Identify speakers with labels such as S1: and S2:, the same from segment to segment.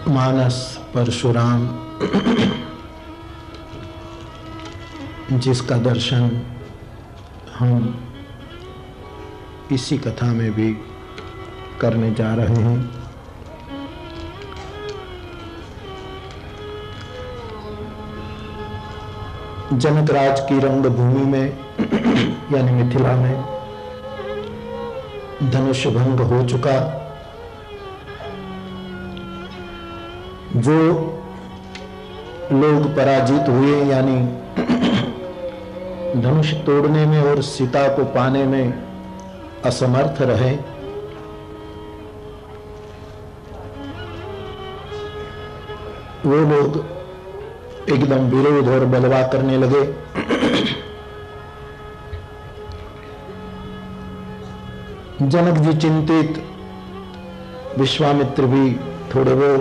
S1: मानस परशुराम जिसका दर्शन हम इसी कथा में भी करने जा रहे हैं। जनकराज की रंगभूमि में यानी मिथिला में धनुष भंग हो चुका। जो लोग पराजित हुए यानी धनुष तोड़ने में और सीता को पाने में असमर्थ रहे, वो लोग एकदम विरोध और बलवा करने लगे। जनक जी चिंतित, विश्वामित्र भी थोड़े वो।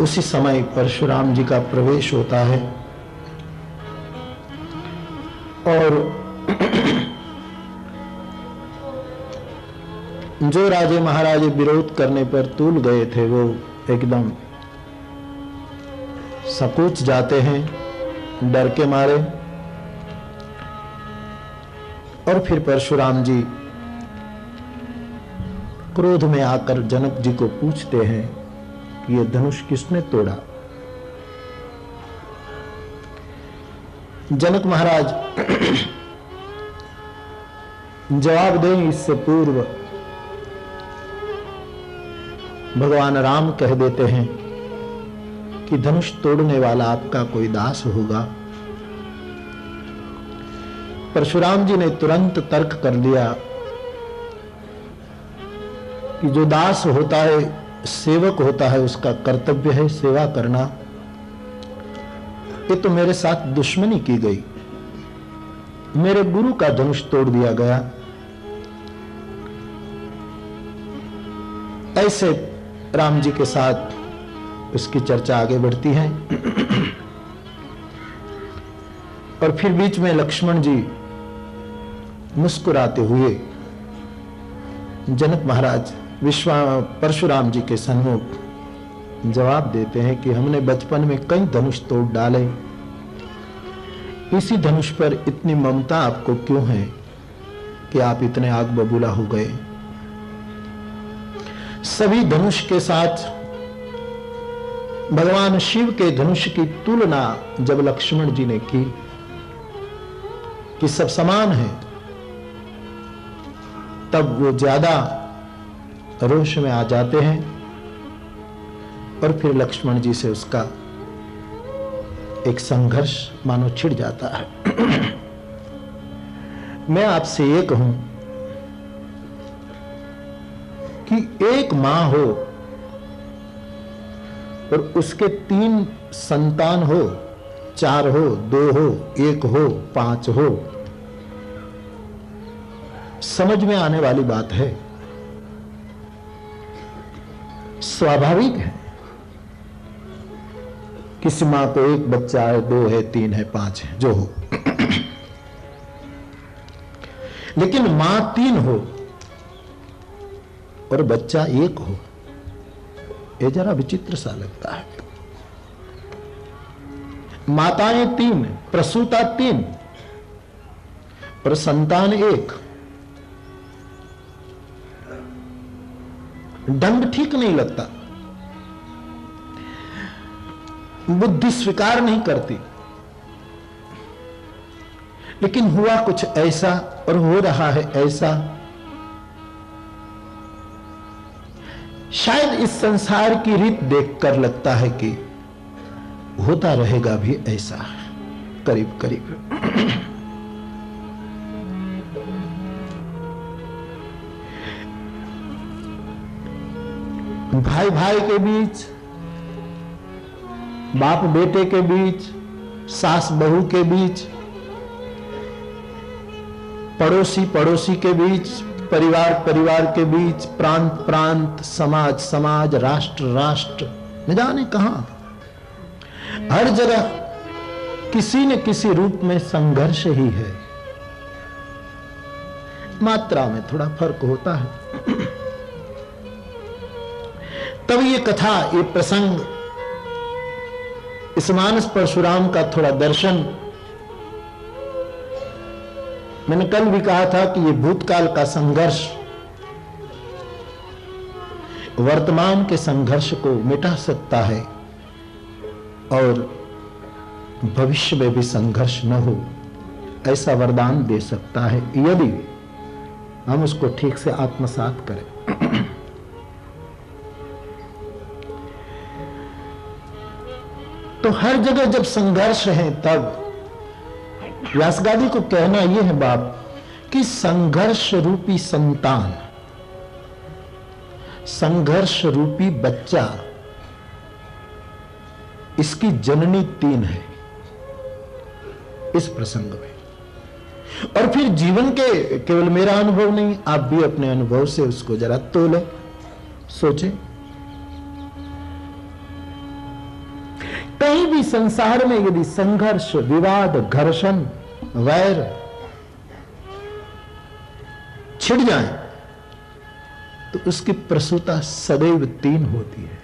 S1: उसी समय परशुराम जी का प्रवेश होता है और जो राजे महाराजे विरोध करने पर तूल गए थे वो एकदम सकुच जाते हैं डर के मारे। और फिर परशुराम जी क्रोध में आकर जनक जी को पूछते हैं कि ये धनुष किसने तोड़ा। जनक महाराज जवाब दें इससे पूर्व भगवान राम कह देते हैं कि धनुष तोड़ने वाला आपका कोई दास होगा। परशुराम जी ने तुरंत तर्क कर दिया कि जो दास होता है, सेवक होता है, उसका कर्तव्य है सेवा करना। ये तो मेरे साथ दुश्मनी की गई, मेरे गुरु का धनुष तोड़ दिया गया। ऐसे राम जी के साथ उसकी चर्चा आगे बढ़ती है। और फिर बीच में लक्ष्मण जी मुस्कुराते हुए जनक महाराज परशुराम जी के सन्मुख जवाब देते हैं कि हमने बचपन में कई धनुष तोड़ डाले, इसी धनुष पर इतनी ममता आपको क्यों है कि आप इतने आग बबूला हो गए। सभी धनुष के साथ भगवान शिव के धनुष की तुलना जब लक्ष्मण जी ने की, कि सब समान है, तब वो ज्यादा रोष में आ जाते हैं और फिर लक्ष्मण जी से उसका एक संघर्ष मानो छिड़ जाता है। मैं आपसे ये कहूं कि एक मां हो और उसके 3 संतान हो, 4 हो, 2 हो, 1 हो, 5 हो, समझ में आने वाली बात है, स्वाभाविक है। किसी मां को 1 बच्चा है, 2 है, 3 है, 5 है, जो हो। लेकिन मां 3 हो और बच्चा 1 हो, ये जरा विचित्र सा लगता है। माताएं 3, प्रसूता 3 और संतान 1। ढंग ठीक नहीं लगता, बुद्धि स्वीकार नहीं करती। लेकिन हुआ कुछ ऐसा और हो रहा है ऐसा, शायद इस संसार की रीत देखकर लगता है कि होता रहेगा भी ऐसा, करीब करीब। भाई भाई के बीच, बाप बेटे के बीच, सास बहू के बीच, पड़ोसी पड़ोसी के बीच, परिवार परिवार के बीच, प्रांत प्रांत, समाज समाज, राष्ट्र राष्ट्र, न जाने कहां, हर जगह किसी न किसी रूप में संघर्ष ही है। मात्रा में थोड़ा फर्क होता है। तब ये कथा, ये प्रसंग, इस मानस परशुराम का थोड़ा दर्शन, मैंने कल भी कहा था कि ये भूतकाल का संघर्ष वर्तमान के संघर्ष को मिटा सकता है और भविष्य में भी संघर्ष न हो ऐसा वरदान दे सकता है, यदि हम उसको ठीक से आत्मसात करें। तो हर जगह जब संघर्ष है, तब व्यासगादी को कहना यह है बाप कि संघर्ष रूपी संतान, संघर्ष रूपी बच्चा, इसकी जननी 3 है इस प्रसंग में। और फिर जीवन के, केवल मेरा अनुभव नहीं, आप भी अपने अनुभव से उसको जरा तोले, सोचे। कहीं भी संसार में यदि संघर्ष, विवाद, घर्षण, वैर छिड़ जाए तो उसकी प्रसूता सदैव 3 होती है।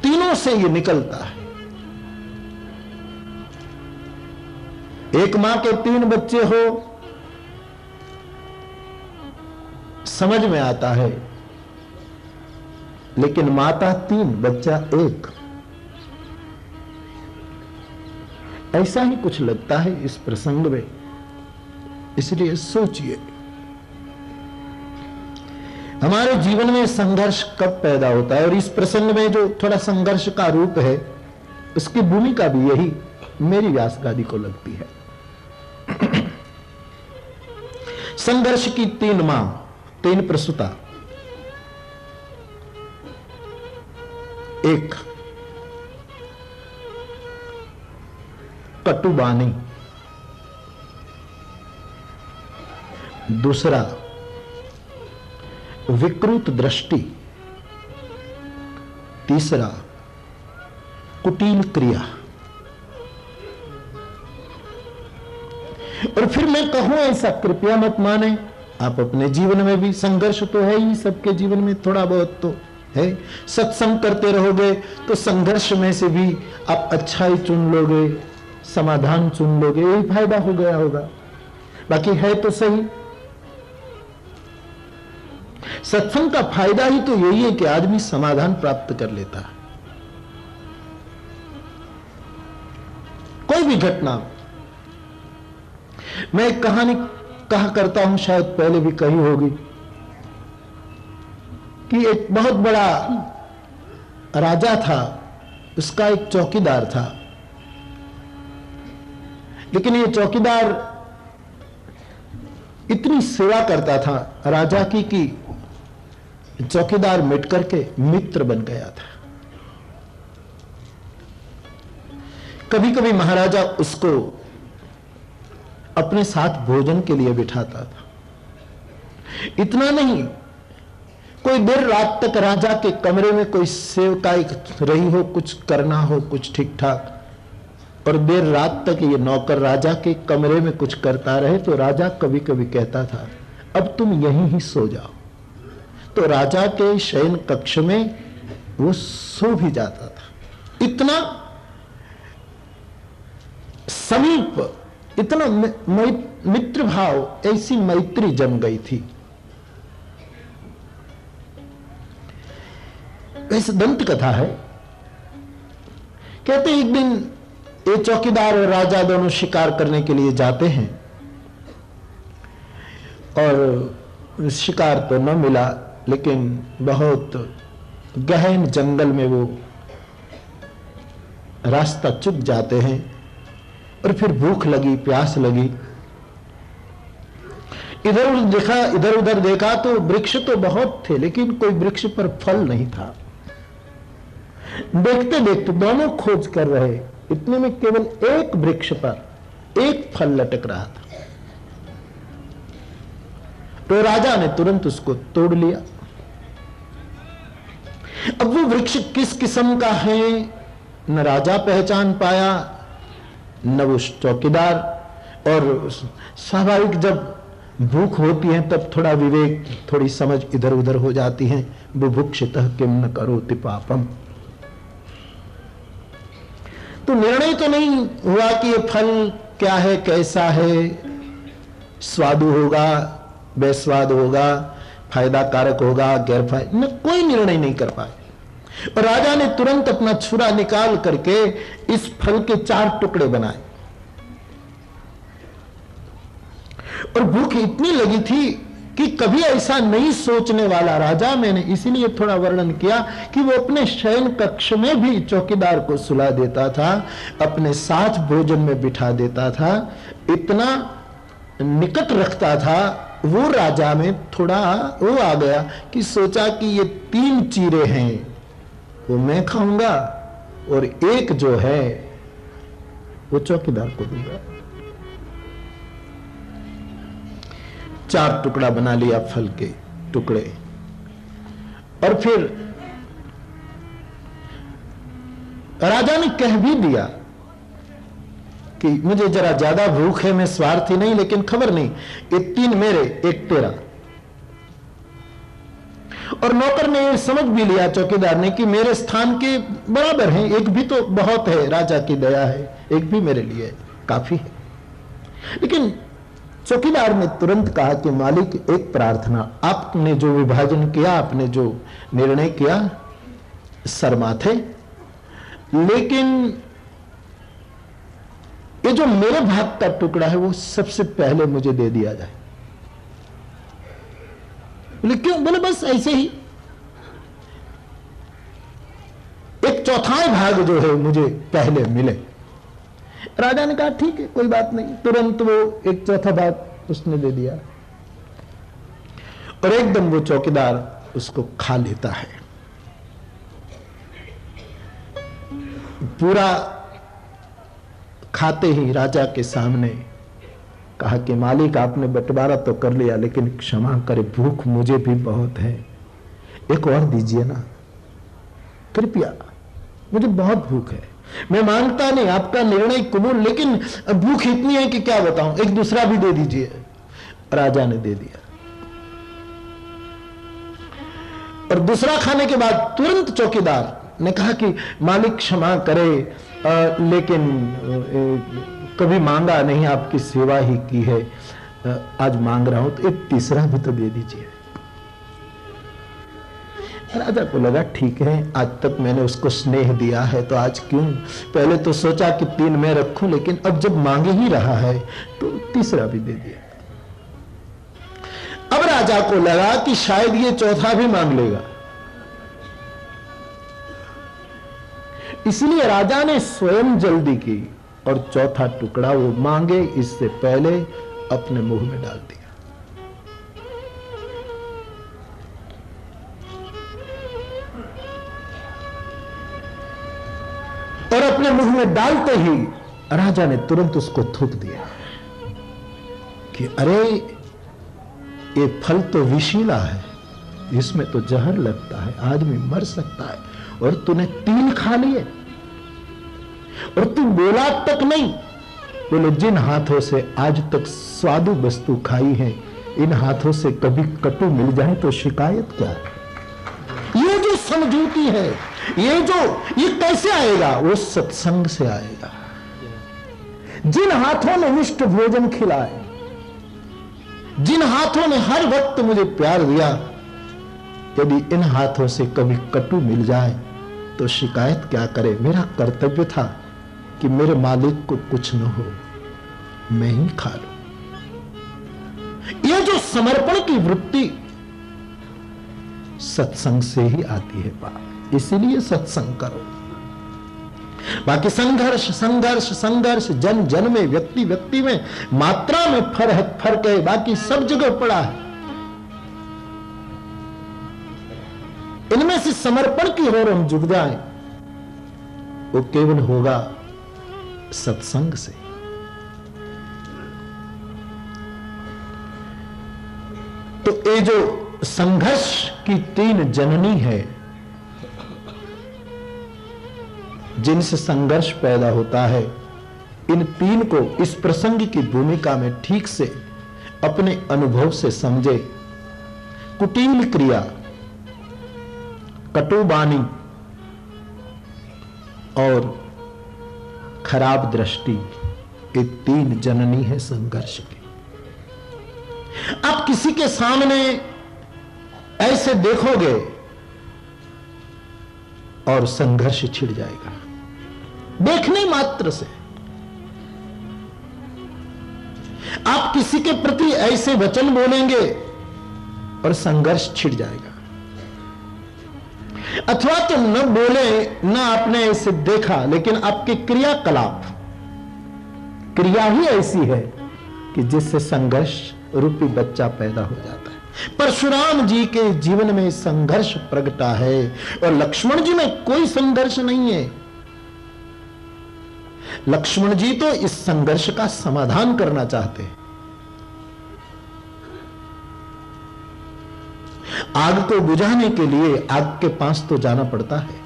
S1: तीनों से ये निकलता है। एक मां के 3 बच्चे हो, समझ में आता है, लेकिन माता 3, बच्चा 1, ऐसा ही कुछ लगता है इस प्रसंग में। इसलिए सोचिए, हमारे जीवन में संघर्ष कब पैदा होता है, और इस प्रसंग में जो थोड़ा संघर्ष का रूप है, उसकी भूमिका भी यही मेरी व्यासगादी को लगती है। संघर्ष की 3 मां, 3 प्रसूता, 1 कटुबानी, दूसरा विकृत दृष्टि, तीसरा कुटिल क्रिया। और फिर मैं कहूं ऐसा कृपया मत माने, आप अपने जीवन में भी संघर्ष तो है ही, सबके जीवन में थोड़ा बहुत तो है। सत्संग करते रहोगे तो संघर्ष में से भी आप अच्छाई चुन लोगे, समाधान चुन लोगे, यही फायदा हो गया होगा। बाकी है तो सही, सत्संग का फायदा ही तो यही है कि आदमी समाधान प्राप्त कर लेता है। कोई भी घटना मैं एक कहानी कहा करता हूं, शायद पहले भी कही होगी, कि एक बहुत बड़ा राजा था, उसका एक चौकीदार था। लेकिन ये चौकीदार इतनी सेवा करता था राजा की कि चौकीदार मिट करके मित्र बन गया था। कभी कभी महाराजा उसको अपने साथ भोजन के लिए बिठाता था। इतना नहीं, कोई देर रात तक राजा के कमरे में कोई सेवकाई रही हो, कुछ करना हो, कुछ ठीक ठाक, और देर रात तक ये नौकर राजा के कमरे में कुछ करता रहे, तो राजा कभी कभी कहता था अब तुम यहीं ही सो जाओ। तो राजा के शयन कक्ष में वो सो भी जाता था। इतना समीप, इतना मित्र भाव, ऐसी मैत्री जम गई थी। वैसे दंत कथा है, कहते एक दिन ये चौकीदार और राजा दोनों शिकार करने के लिए जाते हैं, और शिकार तो न मिला, लेकिन बहुत गहन जंगल में वो रास्ता चूक जाते हैं, और फिर भूख लगी, प्यास लगी। इधर उधर देखा तो वृक्ष तो बहुत थे, लेकिन कोई वृक्ष पर फल नहीं था। देखते देखते दोनों खोज कर रहे, इतने में केवल एक वृक्ष पर एक फल लटक रहा था। तो राजा ने तुरंत उसको तोड़ लिया। अब वो वृक्ष किस किस्म का है न राजा पहचान पाया, न वो चौकीदार। और स्वाभाविक जब भूख होती है तब थोड़ा विवेक, थोड़ी समझ इधर उधर हो जाती है। बुभुक्षितः किम न करोति पापम। तो निर्णय तो नहीं हुआ कि ये फल क्या है, कैसा है, स्वादु होगा, बेस्वाद होगा, फायदा कारक होगा, गैरफायदा, कोई निर्णय नहीं कर पाए। और राजा ने तुरंत अपना छुरा निकाल करके इस फल के 4 टुकड़े बनाए। और भूख इतनी लगी थी कि कभी ऐसा नहीं सोचने वाला राजा, मैंने इसीलिए थोड़ा वर्णन किया कि वो अपने शयन कक्ष में भी चौकीदार को सुला देता था, अपने साथ भोजन में बिठा देता था, इतना निकट रखता था। वो राजा में थोड़ा वो आ गया कि सोचा कि ये 3 चीरे हैं वो मैं खाऊंगा, और एक जो है वो चौकीदार को दूंगा। 4 टुकड़ा बना लिया फल के टुकड़े, और फिर राजा ने कह भी दिया कि मुझे जरा ज्यादा भूख है, मैं स्वार्थी नहीं, लेकिन खबर नहीं, ये 3 मेरे, एक तेरा। और नौकर ने समझ भी लिया, चौकीदार ने, कि मेरे स्थान के बराबर हैं, एक भी तो बहुत है, राजा की दया है, एक भी मेरे लिए काफी है। लेकिन चौकीदार ने तुरंत कहा कि मालिक, एक प्रार्थना, आपने जो विभाजन किया, आपने जो निर्णय किया, सरमाथे, लेकिन ये जो मेरे भाग का टुकड़ा है वो सबसे पहले मुझे दे दिया जाए। बोले क्यों? बोले बस ऐसे ही, 1/4 भाग जो है मुझे पहले मिले। राजा ने कहा ठीक है, कोई बात नहीं। तुरंत वो 1/4 भाग उसने दे दिया, और एकदम वो चौकीदार उसको खा लेता है। पूरा खाते ही राजा के सामने कहा कि मालिक, आपने बंटवारा तो कर लिया, लेकिन क्षमा करे, भूख मुझे भी बहुत है, एक और दीजिए ना, कृपया, मुझे बहुत भूख है। मैं मानता नहीं, आपका निर्णय कबूल, लेकिन भूख इतनी है कि क्या बताऊं, एक दूसरा भी दे दीजिए। राजा ने दे दिया, और दूसरा खाने के बाद तुरंत चौकीदार ने कहा कि मालिक क्षमा करे, लेकिन कभी मांगा नहीं, आपकी सेवा ही की है, आज मांग रहा हूं, तो एक तीसरा भी तो दे दीजिए। राजा को लगा ठीक है, आज तक मैंने उसको स्नेह दिया है तो आज क्यों, पहले तो सोचा कि 3 मैं रखूं, लेकिन अब जब मांगे ही रहा है तो तीसरा भी दे दिया। अब राजा को लगा कि शायद ये चौथा भी मांग लेगा, इसलिए राजा ने स्वयं जल्दी की और चौथा टुकड़ा वो मांगे इससे पहले अपने मुंह में डाल दिया। और अपने मुंह में डालते ही राजा ने तुरंत उसको थूक दिया कि अरे ये फल तो विषीला है, इसमें तो जहर लगता है, आदमी मर सकता है, और तूने 3 खा लिए और तू बोला तक नहीं। बोले जिन हाथों से आज तक स्वादु वस्तु खाई है, इन हाथों से कभी कटु मिल जाए तो शिकायत क्या है। ये जो समझौती है, ये कैसे आएगा, वो सत्संग से आएगा। जिन हाथों ने मिष्ट भोजन खिलाए, जिन हाथों ने हर वक्त मुझे प्यार दिया, यदि इन हाथों से कभी कटु मिल जाए तो शिकायत क्या करे। मेरा कर्तव्य था कि मेरे मालिक को कुछ न हो, मैं ही खा लूं। ये जो समर्पण की वृत्ति सत्संग से ही आती है बाप, इसीलिए सत्संग करो। बाकी संघर्ष संघर्ष संघर्ष जन जन में, व्यक्ति व्यक्ति में, मात्रा में फर्क है, बाकी सब जगह पड़ा है। इनमें से समर्पण की ओर हम झुक जाएं, वो केवल होगा सत्संग से। तो ये जो संघर्ष की 3 जननी है, जिनसे संघर्ष पैदा होता है, इन 3 को इस प्रसंग की भूमिका में ठीक से अपने अनुभव से समझे। कुटिल क्रिया, कटुबानी और खराब दृष्टि, ये 3 जननी है संघर्ष की। आप किसी के सामने ऐसे देखोगे और संघर्ष छिड़ जाएगा, देखने मात्र से। आप किसी के प्रति ऐसे वचन बोलेंगे और संघर्ष छिड़ जाएगा। अथवा तो न बोले, न आपने ऐसे देखा, लेकिन आपके क्रियाकलाप, क्रिया ही ऐसी है कि जिससे संघर्ष रूपी बच्चा पैदा हो जाता है। परशुराम जी के जीवन में संघर्ष प्रगटा है और लक्ष्मण जी में कोई संघर्ष नहीं है। लक्ष्मण जी तो इस संघर्ष का समाधान करना चाहते हैं। आग को बुझाने के लिए आग के पास तो जाना पड़ता है।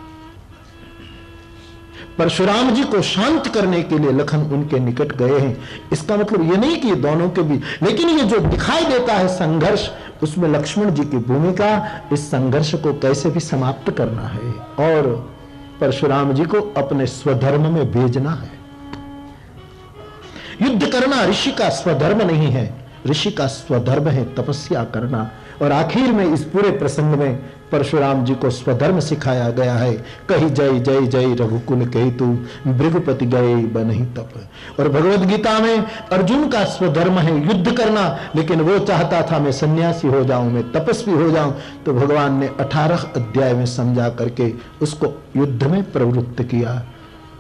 S1: परशुराम जी को शांत करने के लिए लखन उनके निकट गए हैं। इसका मतलब यह नहीं कि दोनों के बीच, लेकिन ये जो दिखाई देता है संघर्ष, उसमें लक्ष्मण जी की भूमिका इस संघर्ष को कैसे भी समाप्त करना है और परशुराम जी को अपने स्वधर्म में भेजना है। युद्ध करना ऋषि का स्वधर्म नहीं है, ऋषि का स्वधर्म है तपस्या करना। और आखिर में इस पूरे प्रसंग में परशुराम जी को स्वधर्म सिखाया गया है। कही जय जय जय रघुकुल कही तू, भृगुपति गए बनहि तप। और भगवद गीता में अर्जुन का स्वधर्म है युद्ध करना, लेकिन वो चाहता था मैं सन्यासी हो जाऊं, मैं तपस्वी हो जाऊं। तो भगवान ने 18 अध्याय में समझा करके उसको युद्ध में प्रवृत्त किया।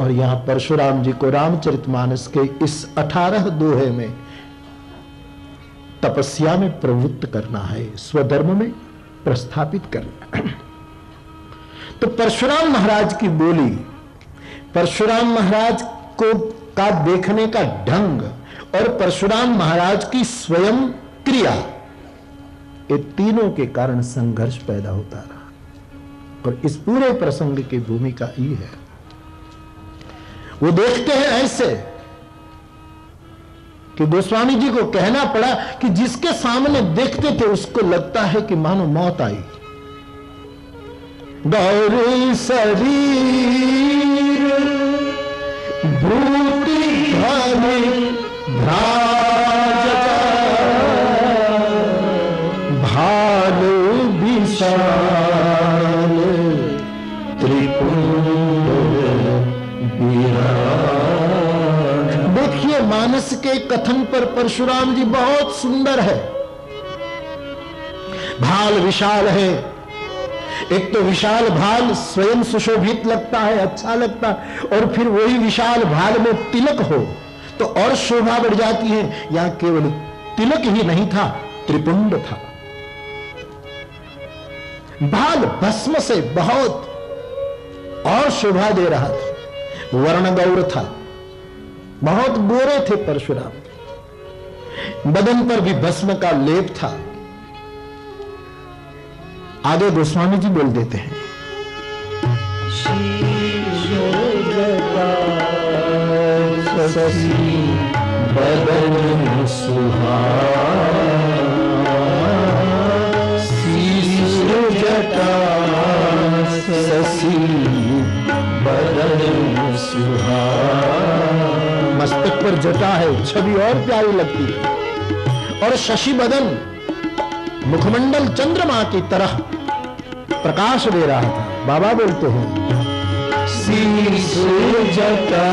S1: और यहां परशुराम जी को रामचरितमानस के इस 18 दोहे में तपस्या में प्रवृत्त करना है, स्वधर्म में प्रस्थापित करना। तो परशुराम महाराज की बोली, परशुराम महाराज को का देखने का ढंग और परशुराम महाराज की स्वयं क्रिया, ये तीनों के कारण संघर्ष पैदा होता रहा। और इस पूरे प्रसंग की भूमिका ये है। वो देखते हैं ऐसे कि गोस्वामी जी को कहना पड़ा कि जिसके सामने देखते थे उसको लगता है कि मानो मौत आई। गौरी शरीर भूति भालू विशाल कथन पर परशुराम जी बहुत सुंदर है। भाल विशाल है, एक तो विशाल भाल स्वयं सुशोभित लगता है, अच्छा लगता है, और फिर वही विशाल भाल में तिलक हो तो और शोभा बढ़ जाती है। यहां केवल तिलक ही नहीं था, त्रिपुंड था। भाल भस्म से बहुत और शोभा दे रहा था। वर्ण गौर था, बहुत गोरे थे परशुराम, बदन पर भी भस्म का लेप था। आगे गोस्वामी जी बोल देते हैं, बदन सुहाना, जटा शशि बदन सुहाना। मस्तक पर जटा है, छवि और प्यारी लगती है, और शशि बदन मुखमंडल चंद्रमा की तरह प्रकाश दे रहा था। बाबा बोलते हैं, शीश जटा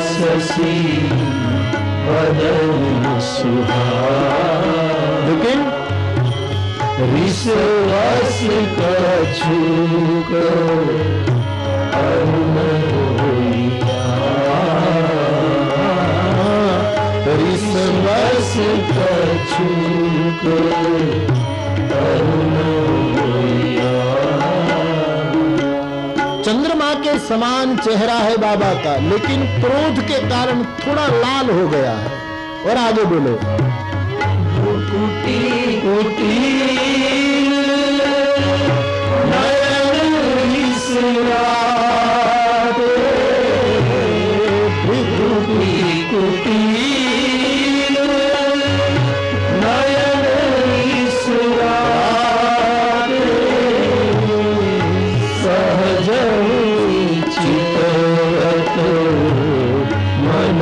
S1: शशि बदन सुहाना, लेकिन ऋषवस कछुक अरुण होइया, ऋषवस कछुक अरुण होइया। चंद्रमा के समान चेहरा है बाबा का, लेकिन क्रोध के कारण थोड़ा लाल हो गया है। और आगे बोलो, कुटी कुटी नयन विसराते, कुटी कुटी नयन विसराते, सहज चितवत मन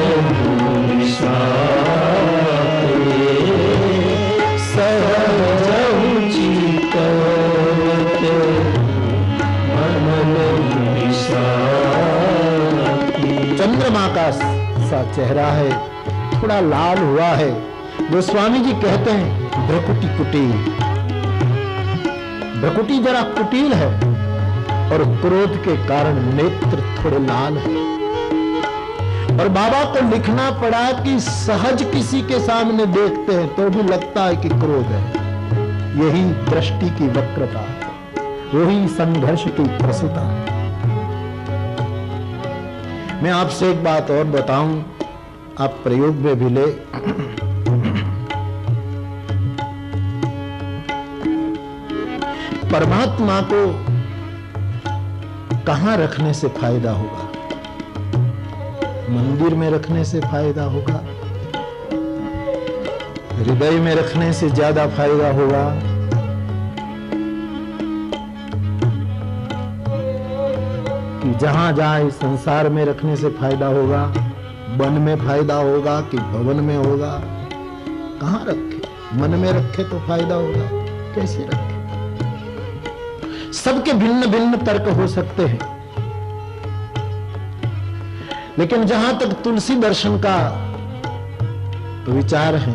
S1: चंद्रमा का सा चेहरा है, थोड़ा लाल हुआ है। गोस्वामी जी कहते हैं, भ्रकुटी कुटील, भ्रकुटी जरा कुटील है, और क्रोध के कारण नेत्र थोड़े लाल है। और बाबा को लिखना पड़ा कि सहज किसी के सामने देखते हैं तो भी लगता है कि क्रोध है। यही दृष्टि की वक्रता है, वही संघर्ष की प्रसूता है। मैं आपसे एक बात और बताऊं, आप प्रयोग में भी ले। परमात्मा को कहां रखने से फायदा होगा? मंदिर में रखने से फायदा होगा, हृदय में रखने से ज्यादा फायदा होगा, कि जहां जाए संसार में रखने से फायदा होगा, वन में फायदा होगा कि भवन में होगा? कहां रखे? मन में रखे तो फायदा होगा, कैसे रखे? सबके भिन्न भिन्न तर्क हो सकते हैं, लेकिन जहां तक तुलसी दर्शन का विचार है,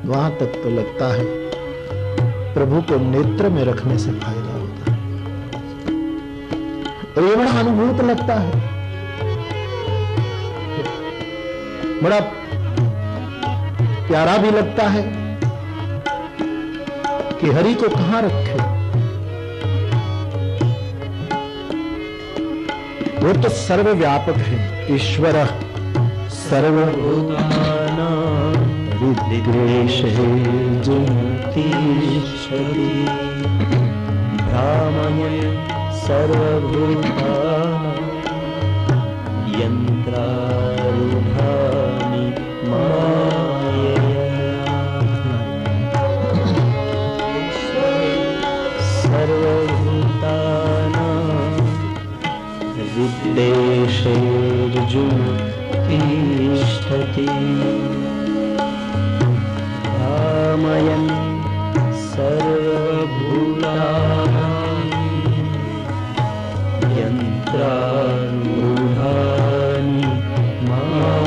S1: वहां तक तो लगता है प्रभु को नेत्र में रखने से फायदा होता है। और ये बड़ा अनुभूत लगता है, बड़ा प्यारा भी लगता है कि हरि को कहां रखे। वो तो सर्वव्यापक है, ईश्वर सर्वभूतानां हृद्देशे तिष्ठति, भ्रामयन् सर्वभूतानां यन्त्रारूढानि मायया, सर्वभूतानां हृद्देशे तिष्ठति, भ्रामयन् सर्वभूतानां यन्त्रारूढानि मायया।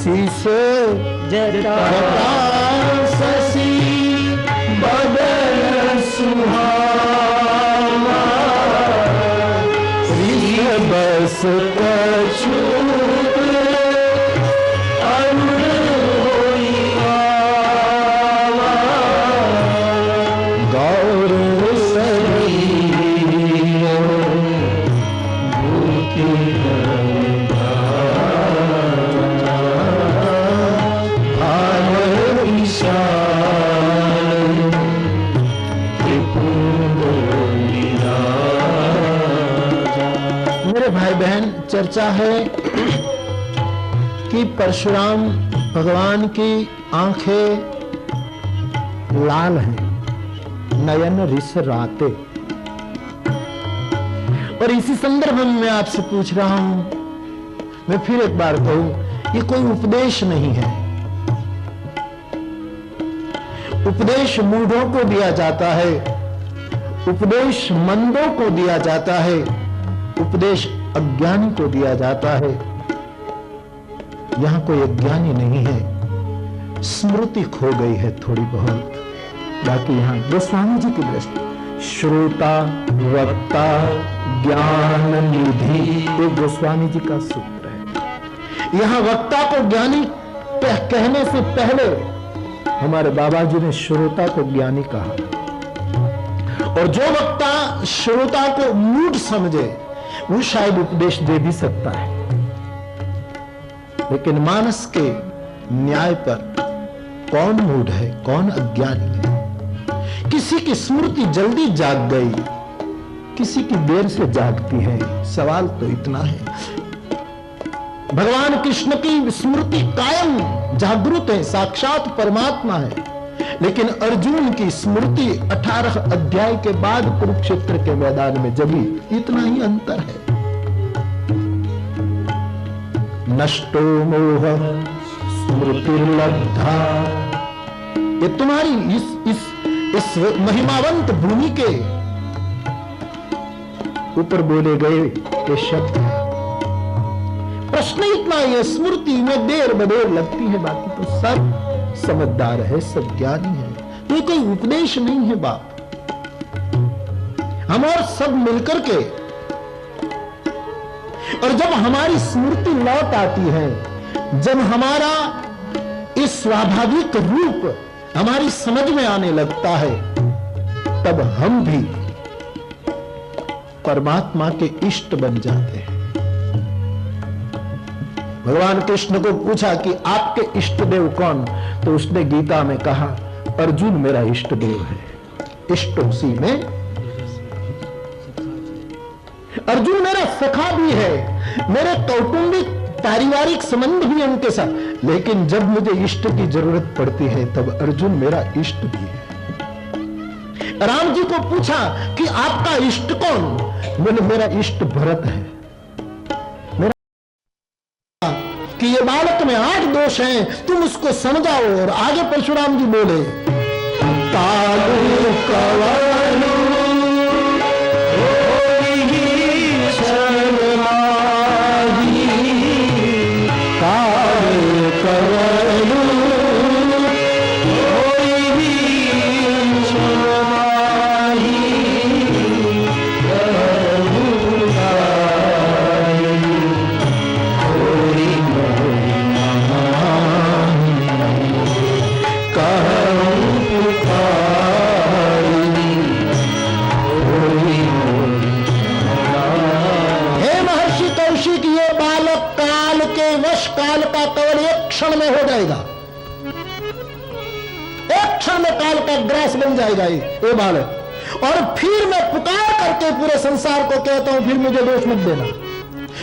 S1: शीश जटा शशि बदन सुहावा बस कछु भाई बहन, चर्चा है कि परशुराम भगवान की आंखें लाल हैं, नयन रिसराते। और इसी संदर्भ में मैं आपसे पूछ रहा हूं, मैं फिर एक बार कहूं, ये कोई उपदेश नहीं है। उपदेश मूढ़ों को दिया जाता है, उपदेश मंदों को दिया जाता है, उपदेश अज्ञानी को दिया जाता है। यहां कोई अज्ञानी नहीं है, स्मृति खो गई है थोड़ी बहुत। बाकी यहां गोस्वामी जी की दृष्टि श्रोता वक्ता ज्ञान निधि, ये गोस्वामी जी का सूत्र है। यहां वक्ता को ज्ञानी कहने से पहले हमारे बाबा जी ने श्रोता को ज्ञानी कहा। और जो वक्ता श्रोता को मूढ़ समझे वो शायद उपदेश दे भी सकता है, लेकिन मानस के न्याय पर कौन मूढ़ है, कौन अज्ञानी है। किसी की स्मृति जल्दी जाग गई, किसी की देर से जागती है। सवाल तो इतना है, भगवान कृष्ण की स्मृति कायम जागृत है, साक्षात परमात्मा है, लेकिन अर्जुन की स्मृति 18 अध्याय के बाद कुरुक्षेत्र के मैदान में जगी। इतना ही अंतर है। नष्टो मोह स्मृतिर्लब्धा, ये तुम्हारी इस महिमावंत भूमि के ऊपर बोले गए ये शब्द। प्रश्न इतना ही है, स्मृति में देर बदेर लगती है, बाकी तो सब समझदार है, सब ज्ञानी है। ये कोई उपदेश नहीं है बाप। हम और सब मिलकर के, और जब हमारी स्मृति लौट आती है, जब हमारा इस स्वाभाविक रूप हमारी समझ में आने लगता है, तब हम भी परमात्मा के इष्ट बन जाते हैं। भगवान कृष्ण को पूछा कि आपके इष्ट देव कौन, तो उसने गीता में कहा अर्जुन मेरा इष्ट देव है। इष्टोसी में अर्जुन मेरा सखा भी है, मेरे कौटुंबिक पारिवारिक संबंध भी उनके साथ, लेकिन जब मुझे इष्ट की जरूरत पड़ती है तब अर्जुन मेरा इष्ट भी है। राम जी को पूछा कि आपका इष्ट कौन, बोले मेरा इष्ट भरत है। कि ये बालक में 8 दोष हैं, तुम उसको समझाओ। और आगे परशुराम जी बोले कालू कवलू में हो जाएगा, एक क्षण में काल का ग्रास बन जाएगा ये बालक। और फिर मैं पुकार करके पूरे संसार को कहता हूं फिर मुझे दोष मत देना,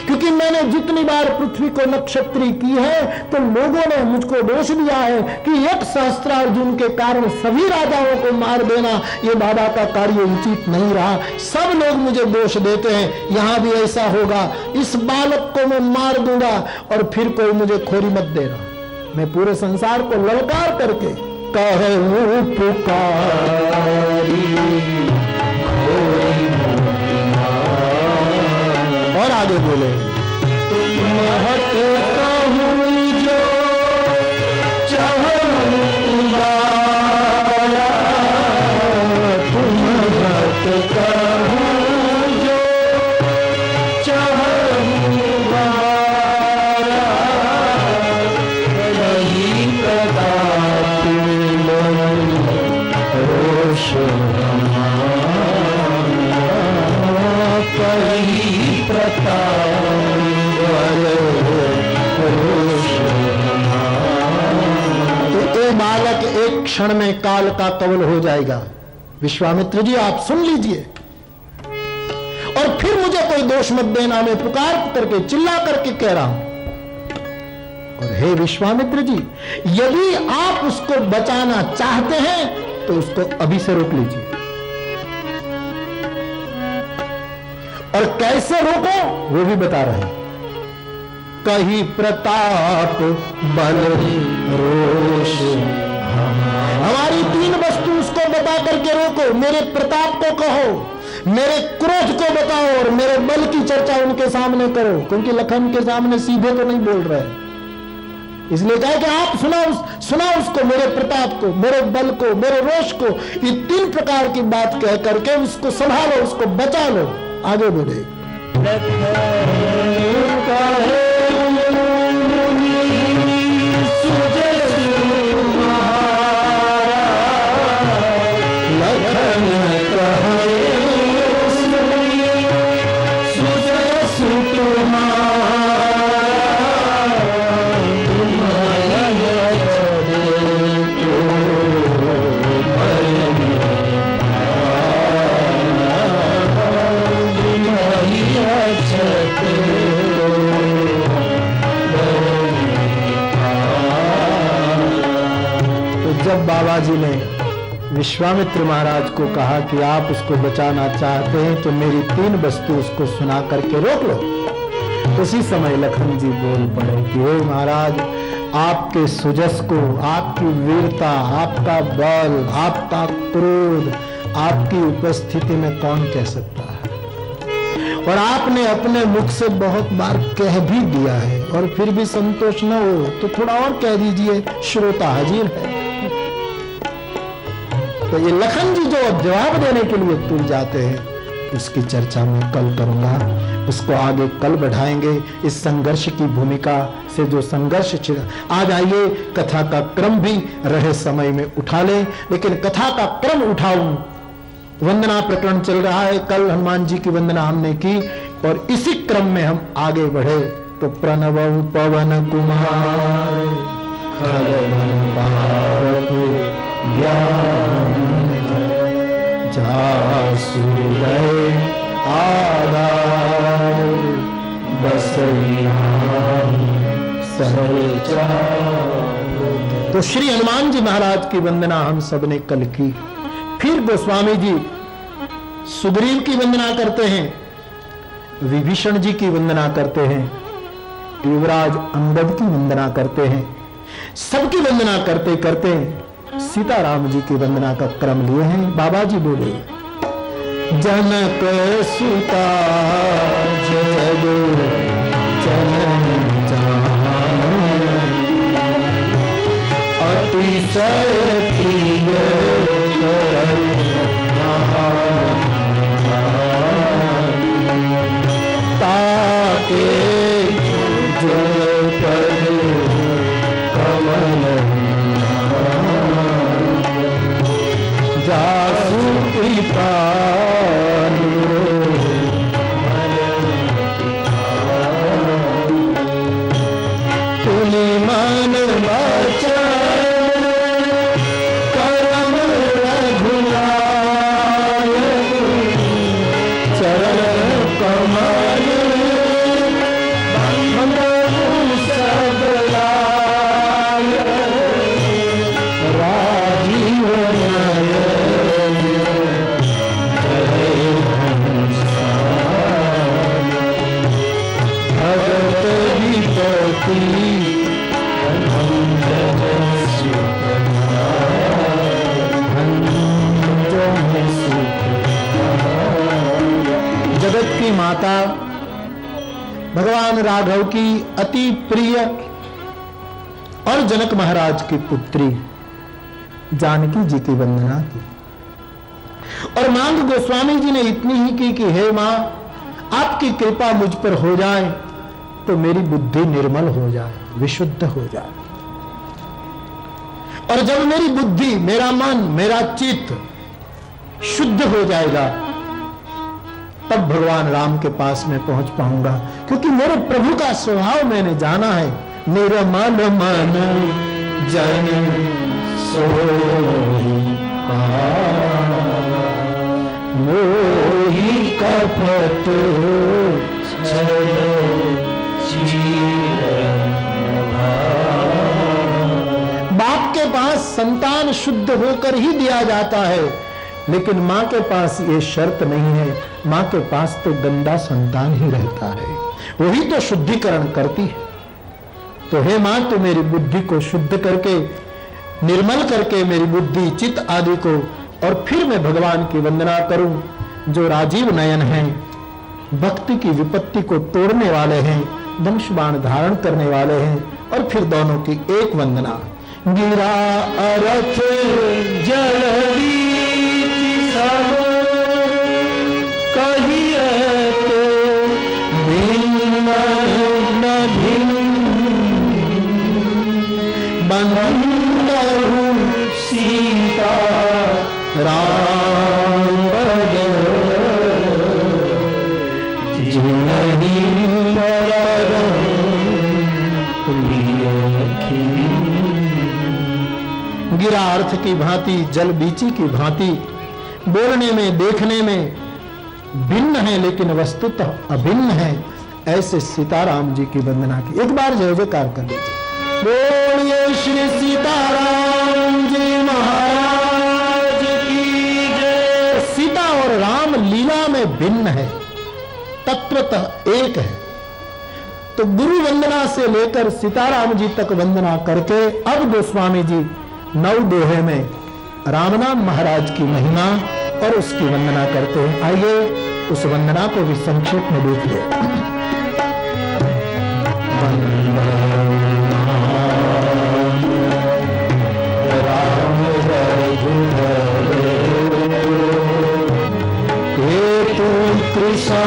S1: क्योंकि मैंने जितनी बार पृथ्वी को नक्षत्री की है तो लोगों ने मुझको दोष दिया है कि एक सहस्त्रार्जुन के कारण सभी राजाओं को मार देना ये बाबा का कार्य उचित नहीं रहा। सब लोग मुझे दोष देते हैं, यहां भी ऐसा होगा। इस बालक को मैं मार दूंगा और फिर कोई मुझे खोरी मत देना। मैं पूरे संसार को ललकार करके कहूं पुकारी। और आगे बोले महत कहूं जो तो ये बालक एक क्षण में काल का कवल हो जाएगा। विश्वामित्र जी आप सुन लीजिए, और फिर मुझे कोई दोष मत देना, मैं पुकार करके चिल्ला करके कह रहा हूं। और हे विश्वामित्र जी, यदि आप उसको बचाना चाहते हैं तो उसको अभी से रोक लीजिए। और कैसे रोको वो भी बता रहे हैं। कही प्रताप बल रोष, हमारी 3 वस्तु उसको बता करके रोको। मेरे प्रताप को कहो, मेरे क्रोध को बताओ, और मेरे बल की चर्चा उनके सामने करो, क्योंकि लखन के सामने सीधे तो नहीं बोल रहे, इसलिए कहा कि आप सुना उसको, मेरे प्रताप को, मेरे बल को, मेरे रोष को। ये 3 प्रकार की बात कह करके उसको संभालो, उसको बचा लो, आगे बढ़े। जब बाबा जी ने विश्वामित्र महाराज को कहा कि आप उसको बचाना चाहते हैं तो मेरी 3 वस्तु उसको सुना करके रोक लो, उसी समय लखन जी बोल पड़े कि हे महाराज, आपके सुजस को, आपकी वीरता, आपका बल, आपका क्रोध, आपकी उपस्थिति में कौन कह सकता है। और आपने अपने मुख से बहुत बार कह भी दिया है, और फिर भी संतोष न हो तो थोड़ा और कह दीजिए, श्रोता हाजिर है। तो ये लखन जी जो जवाब देने के लिए तुल जाते हैं, उसकी चर्चा मैं कल करूंगा, उसको आगे कल बढ़ाएंगे। इस संघर्ष की भूमिका से जो संघर्ष आज आइए कथा का क्रम भी रहे समय में उठा लें, लेकिन कथा का क्रम उठाऊं। वंदना प्रकरण चल रहा है, कल हनुमान जी की वंदना हमने की, और इसी क्रम में हम आगे बढ़े तो प्रणव पवन कुमार तो श्री हनुमान जी महाराज की वंदना हम सबने कल की। फिर गोस्वामी जी सुग्रीव की वंदना करते हैं, विभीषण जी की वंदना करते हैं, युवराज अंगद की वंदना करते हैं। सबकी वंदना करते करते सीताराम जी की वंदना का क्रम लिए हैं। बाबा जी बोले, जनक सुता जग जनन अतिशय प्रिय ताके जो पद कमल जासु कृपा तुनि मन वचन कर्म रघुराय चरण कमल बंधु सब लाय राजीव जगत की माता भगवान राघव की अति प्रिय और जनक महाराज की पुत्री जानकी जी की वंदना की, और मांग गोस्वामी जी ने इतनी ही की कि हे मां, आपकी कृपा मुझ पर हो जाए तो मेरी बुद्धि निर्मल हो जाए, विशुद्ध हो जाए। और जब मेरी बुद्धि, मेरा मन, मेरा चित्त शुद्ध हो जाएगा तब भगवान राम के पास मैं पहुंच पाऊंगा, क्योंकि मेरे प्रभु का स्वभाव मैंने जाना है। निर्मल मन जन सोई मोहि कपट छल बाप के पास संतान शुद्ध होकर ही दिया जाता है, लेकिन माँ के पास ये शर्त नहीं है। माँ के पास तो गंदा संतान ही रहता है, वही तो शुद्धिकरण करती है। तो हे माँ, तू मेरी बुद्धि को शुद्ध करके, निर्मल करके मेरी बुद्धि चित्त आदि को, और फिर मैं भगवान की वंदना करूं जो राजीव नयन हैं, भक्ति की विपत्ति को तोड़ने वाले हैं, धनुष बाण धारण करने वाले हैं, और फिर दोनों की एक वंदना। गिरा अरथ जलदी सब कहिए तो भिन्न न भिन्न बंधु सीता राम गिरा अर्थ की भांति, जल बीची की भांति, बोलने में देखने में भिन्न है लेकिन वस्तुतः अभिन्न है। ऐसे सीताराम जी की वंदना की। एक बार जय जयकार कर लीजिए। बोलिए श्री सीताराम जी महाराज की जय। सीता और राम लीला में भिन्न है, तत्वतः एक है। तो गुरु वंदना से लेकर सीताराम जी तक वंदना करके अब गोस्वामी जी नौ दोहे में राम नाम महाराज की महिमा और उसकी वंदना करते हैं। आइए उस वंदना को भी संक्षेप में देख ले। राम हेतु कृष्ण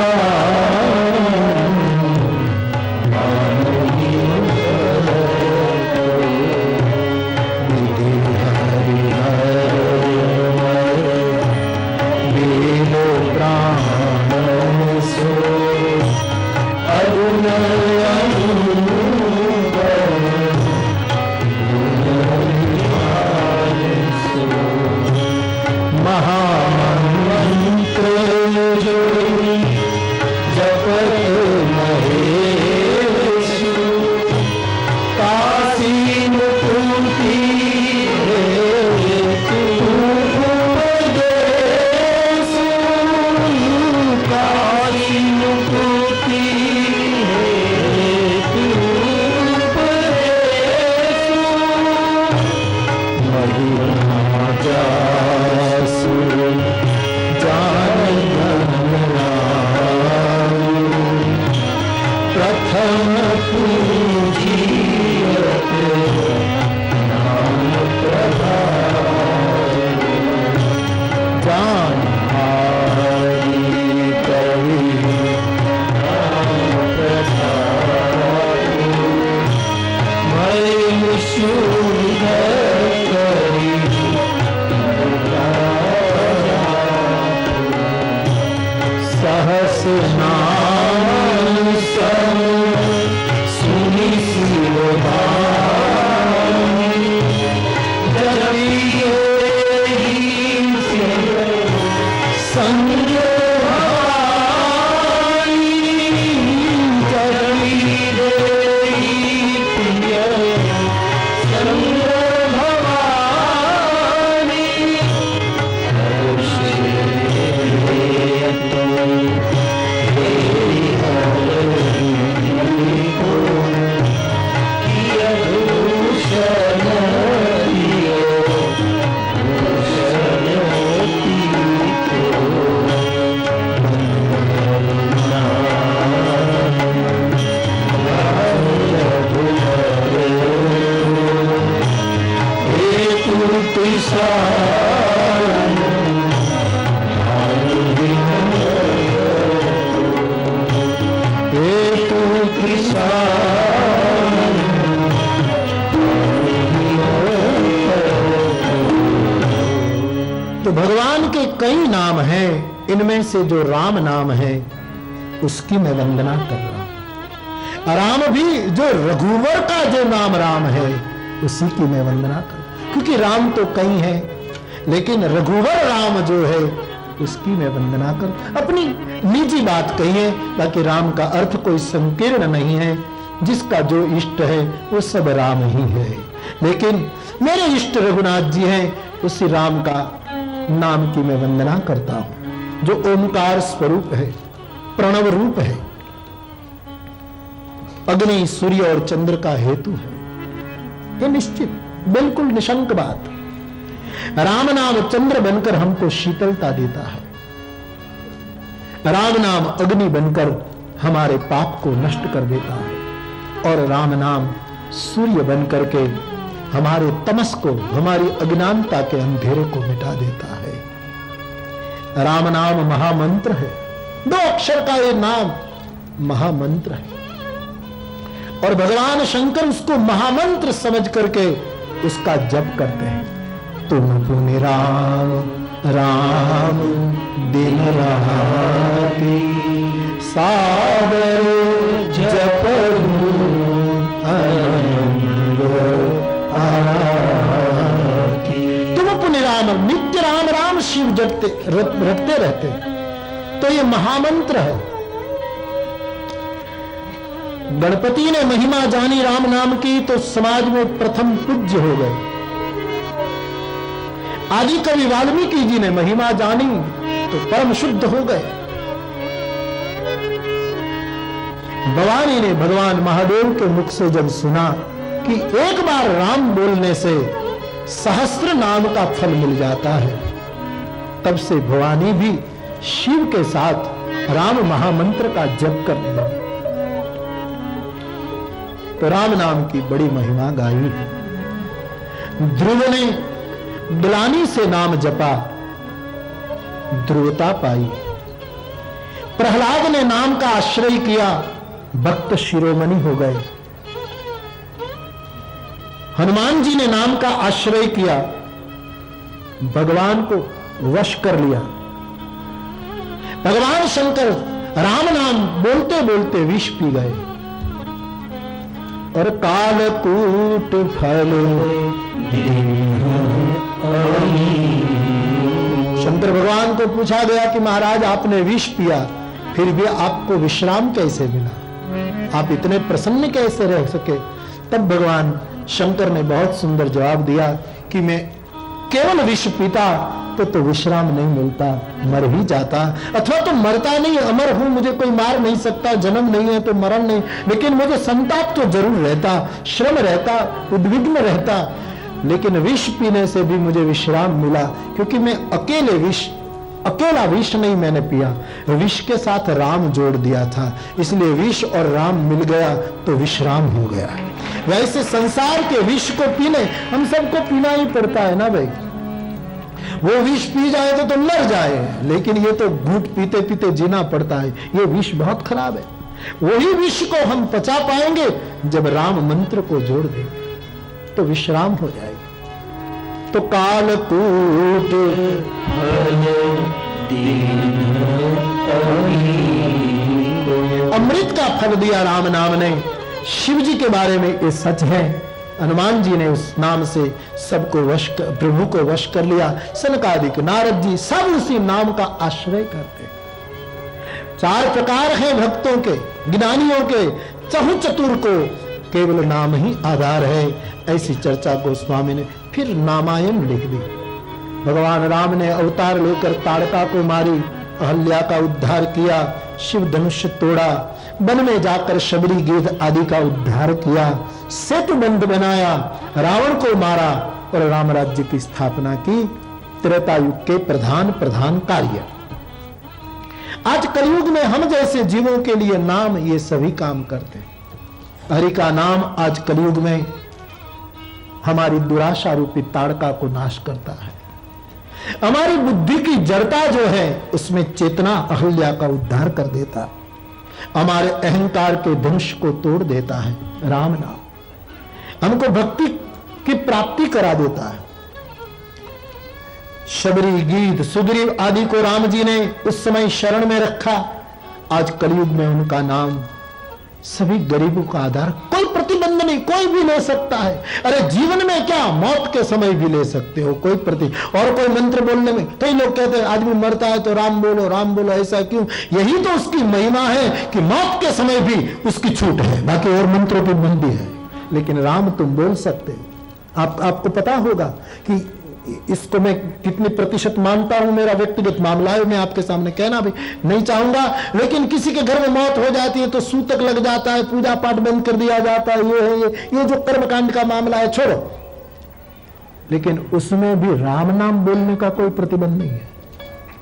S1: तो भगवान के कई नाम हैं, इनमें से जो राम नाम है उसकी मैं वंदना कर रहा हूं। राम भी जो रघुवर का जो नाम राम है उसी की मैं वंदना करूं, क्योंकि राम तो कई हैं लेकिन रघुवर राम जो है उसकी मैं वंदना करूं। अपनी निजी बात कही है, बाकी राम का अर्थ कोई संकीर्ण नहीं है। जिसका जो इष्ट है वो सब राम ही है, लेकिन मेरे इष्ट रघुनाथ जी हैं, उसी राम का नाम की मैं वंदना करता हूं, जो ओंकार स्वरूप है, प्रणव रूप है, अग्नि सूर्य और चंद्र का हेतु है। ये निश्चित बिल्कुल निशंक बात। राम नाम चंद्र बनकर हमको शीतलता देता है, राम नाम अग्नि बनकर हमारे पाप को नष्ट कर देता है, और राम नाम सूर्य बनकर के हमारे तमस को, हमारी अज्ञानता के अंधेरे को मिटा देता है। राम नाम महामंत्र है, 2 अक्षर का ये नाम महामंत्र है, और भगवान शंकर उसको महामंत्र समझ करके उसका जप करते हैं। तुम पुनि राम राम दिन राति सागर जपू तुम पुनि राम, नित्य राम राम शिव जपते रटते रहते, तो ये महामंत्र है। गणपति ने महिमा जानी राम नाम की तो समाज में प्रथम पूज्य हो गए। आदि कवि वाल्मीकि जी ने महिमा जानी तो परम शुद्ध हो गए। भवानी ने भगवान महादेव के मुख से जब सुना कि एक बार राम बोलने से सहस्त्र नाम का फल मिल जाता है, तब से भवानी भी शिव के साथ राम महामंत्र का जप करने लगी। तो राम नाम की बड़ी महिमा गाई है। ध्रुव ने ग्लानि से नाम जपा, ध्रुवता पाई। प्रहलाद ने नाम का आश्रय किया, भक्त शिरोमणि हो गए। हनुमान जी ने नाम का आश्रय किया, भगवान को वश कर लिया। भगवान शंकर राम नाम बोलते बोलते विष पी गए, और कालकूट फल शंकर भगवान को पूछा गया कि महाराज आपने विष पिया, फिर भी आपको विश्राम कैसे मिला, आप इतने प्रसन्न कैसे रह सके? तब भगवान शंकर ने बहुत सुंदर जवाब दिया कि मैं केवल विष पीता तो विश्राम नहीं मिलता, मर ही जाता, अथवा तो मरता नहीं, अमर हूं, मुझे कोई मार नहीं सकता, जन्म नहीं है तो मरण नहीं, लेकिन मुझे संताप तो जरूर रहता, श्रम रहता, उद्विग्न रहता। लेकिन विष पीने से भी मुझे विश्राम मिला, क्योंकि मैं अकेला विष नहीं मैंने पिया, विष के साथ राम जोड़ दिया था, इसलिए विष और राम मिल गया तो विश्राम हो गया। वैसे संसार के विष को पीने हम सबको पीना ही पड़ता है ना भाई। वो विष पी जाए तो मर जाए, लेकिन ये तो घूंट पीते पीते जीना पड़ता है। ये विष बहुत खराब है। वही विष को हम पचा पाएंगे जब राम मंत्र को जोड़ देंगे, तो विश्राम हो जाएगी। तो कालकूट अमृत का फल दिया राम नाम ने। शिव जी के बारे में ये सच है, हनुमान जी ने उस नाम से सबको वश, प्रभु को वश कर लिया। सनकादिक, नारद जी सब उसी नाम का आश्रय करते। 4 प्रकार हैं भक्तों के, ज्ञानियों के, चहु चतुर को केवल नाम ही आधार है। ऐसी चर्चा गोस्वामी ने फिर रामायण लिख दी। भगवान राम ने अवतार लेकर ताड़का को मारी, अहल्या का उद्धार किया, शिव धनुष तोड़ा, वन में जाकर शबरी गिद्ध आदि का उद्धार किया, सेतु बंध बनाया, रावण को मारा और राम राज्य की स्थापना की। त्रेता युग के प्रधान कार्य। आज कलयुग में हम जैसे जीवों के लिए नाम ये सभी काम करते। हरि का नाम आज कलयुग में हमारी दुराशा रूपी ताड़का को नाश करता है। हमारी बुद्धि की जड़ता जो है उसमें चेतना अहल्या का उद्धार कर देता है। हमारे अहंकार के धनुष को तोड़ देता है राम नाम। हमको भक्ति की प्राप्ति करा देता है। शबरी, गिद्ध, सुग्रीव आदि को राम जी ने उस समय शरण में रखा। आज कलयुग में उनका नाम सभी गरीबों का आधार, कोई प्रतिबंध नहीं, कोई भी ले सकता है। अरे जीवन में क्या, मौत के समय भी ले सकते हो, कोई और कोई मंत्र बोलने में, कई लोग कहते हैं आदमी मरता है तो राम बोलो, ऐसा क्यों? यही तो उसकी महिमा है कि मौत के समय भी उसकी छूट है, बाकी और मंत्रों की बंदी है, लेकिन राम तुम बोल सकते हो। आपको पता होगा कि इसको मैं कितनी प्रतिशत मानता हूं, मेरा व्यक्तिगत मामला है, मैं आपके सामने कहना भी नहीं चाहूंगा, लेकिन किसी के घर में मौत हो जाती है तो सूतक लग जाता है, पूजा पाठ बंद कर दिया जाता है, ये जो कर्मकांड का मामला है छोड़ो, लेकिन उसमें भी राम नाम बोलने का कोई प्रतिबंध नहीं है।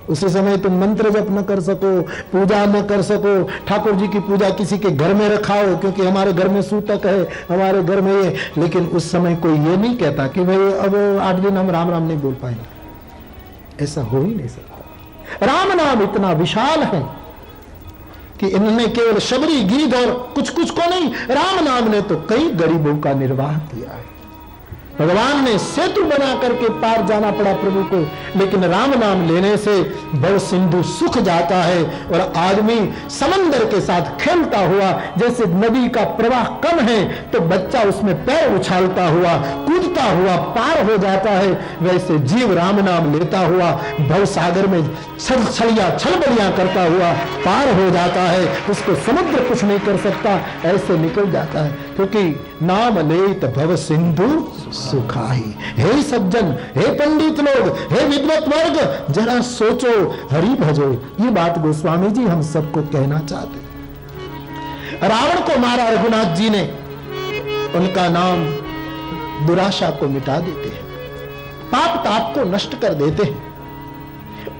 S1: उसी समय तुम मंत्र जप न कर सको, पूजा न कर सको, ठाकुर जी की पूजा किसी के घर में रखाओ क्योंकि हमारे घर में सूतक है, हमारे घर में ये, लेकिन उस समय कोई ये नहीं कहता कि भाई अब 8 दिन हम राम नहीं बोल पाएंगे। ऐसा हो ही नहीं सकता। राम नाम इतना विशाल है कि इन्होंने केवल शबरी, गीत और कुछ को नहीं, राम नाम ने तो कई गरीबों का निर्वाह किया है। भगवान ने सेतु बना करके पार जाना पड़ा प्रभु को, लेकिन राम नाम लेने से भव सिंधु सुख जाता है और आदमी समंदर के साथ खेलता हुआ, जैसे नदी का प्रवाह कम है तो बच्चा उसमें पैर उछालता हुआ, कूदता हुआ पार हो जाता है, वैसे जीव राम नाम लेता हुआ भव सागर में छलबलियां करता हुआ पार हो जाता है। उसको समुद्र कुछ नहीं कर सकता, ऐसे निकल जाता है, क्योंकि नाम लेत भव सिंधु सुखाई। हे सज्जन, हे पंडित लोग, हे विद्वत वर्ग, जरा सोचो, हरि भजो। ये बात गोस्वामी जी हम सबको कहना चाहते। रावण को मारा रघुनाथ जी ने, उनका नाम दुराशा को मिटा देते हैं, पाप ताप को नष्ट कर देते हैं,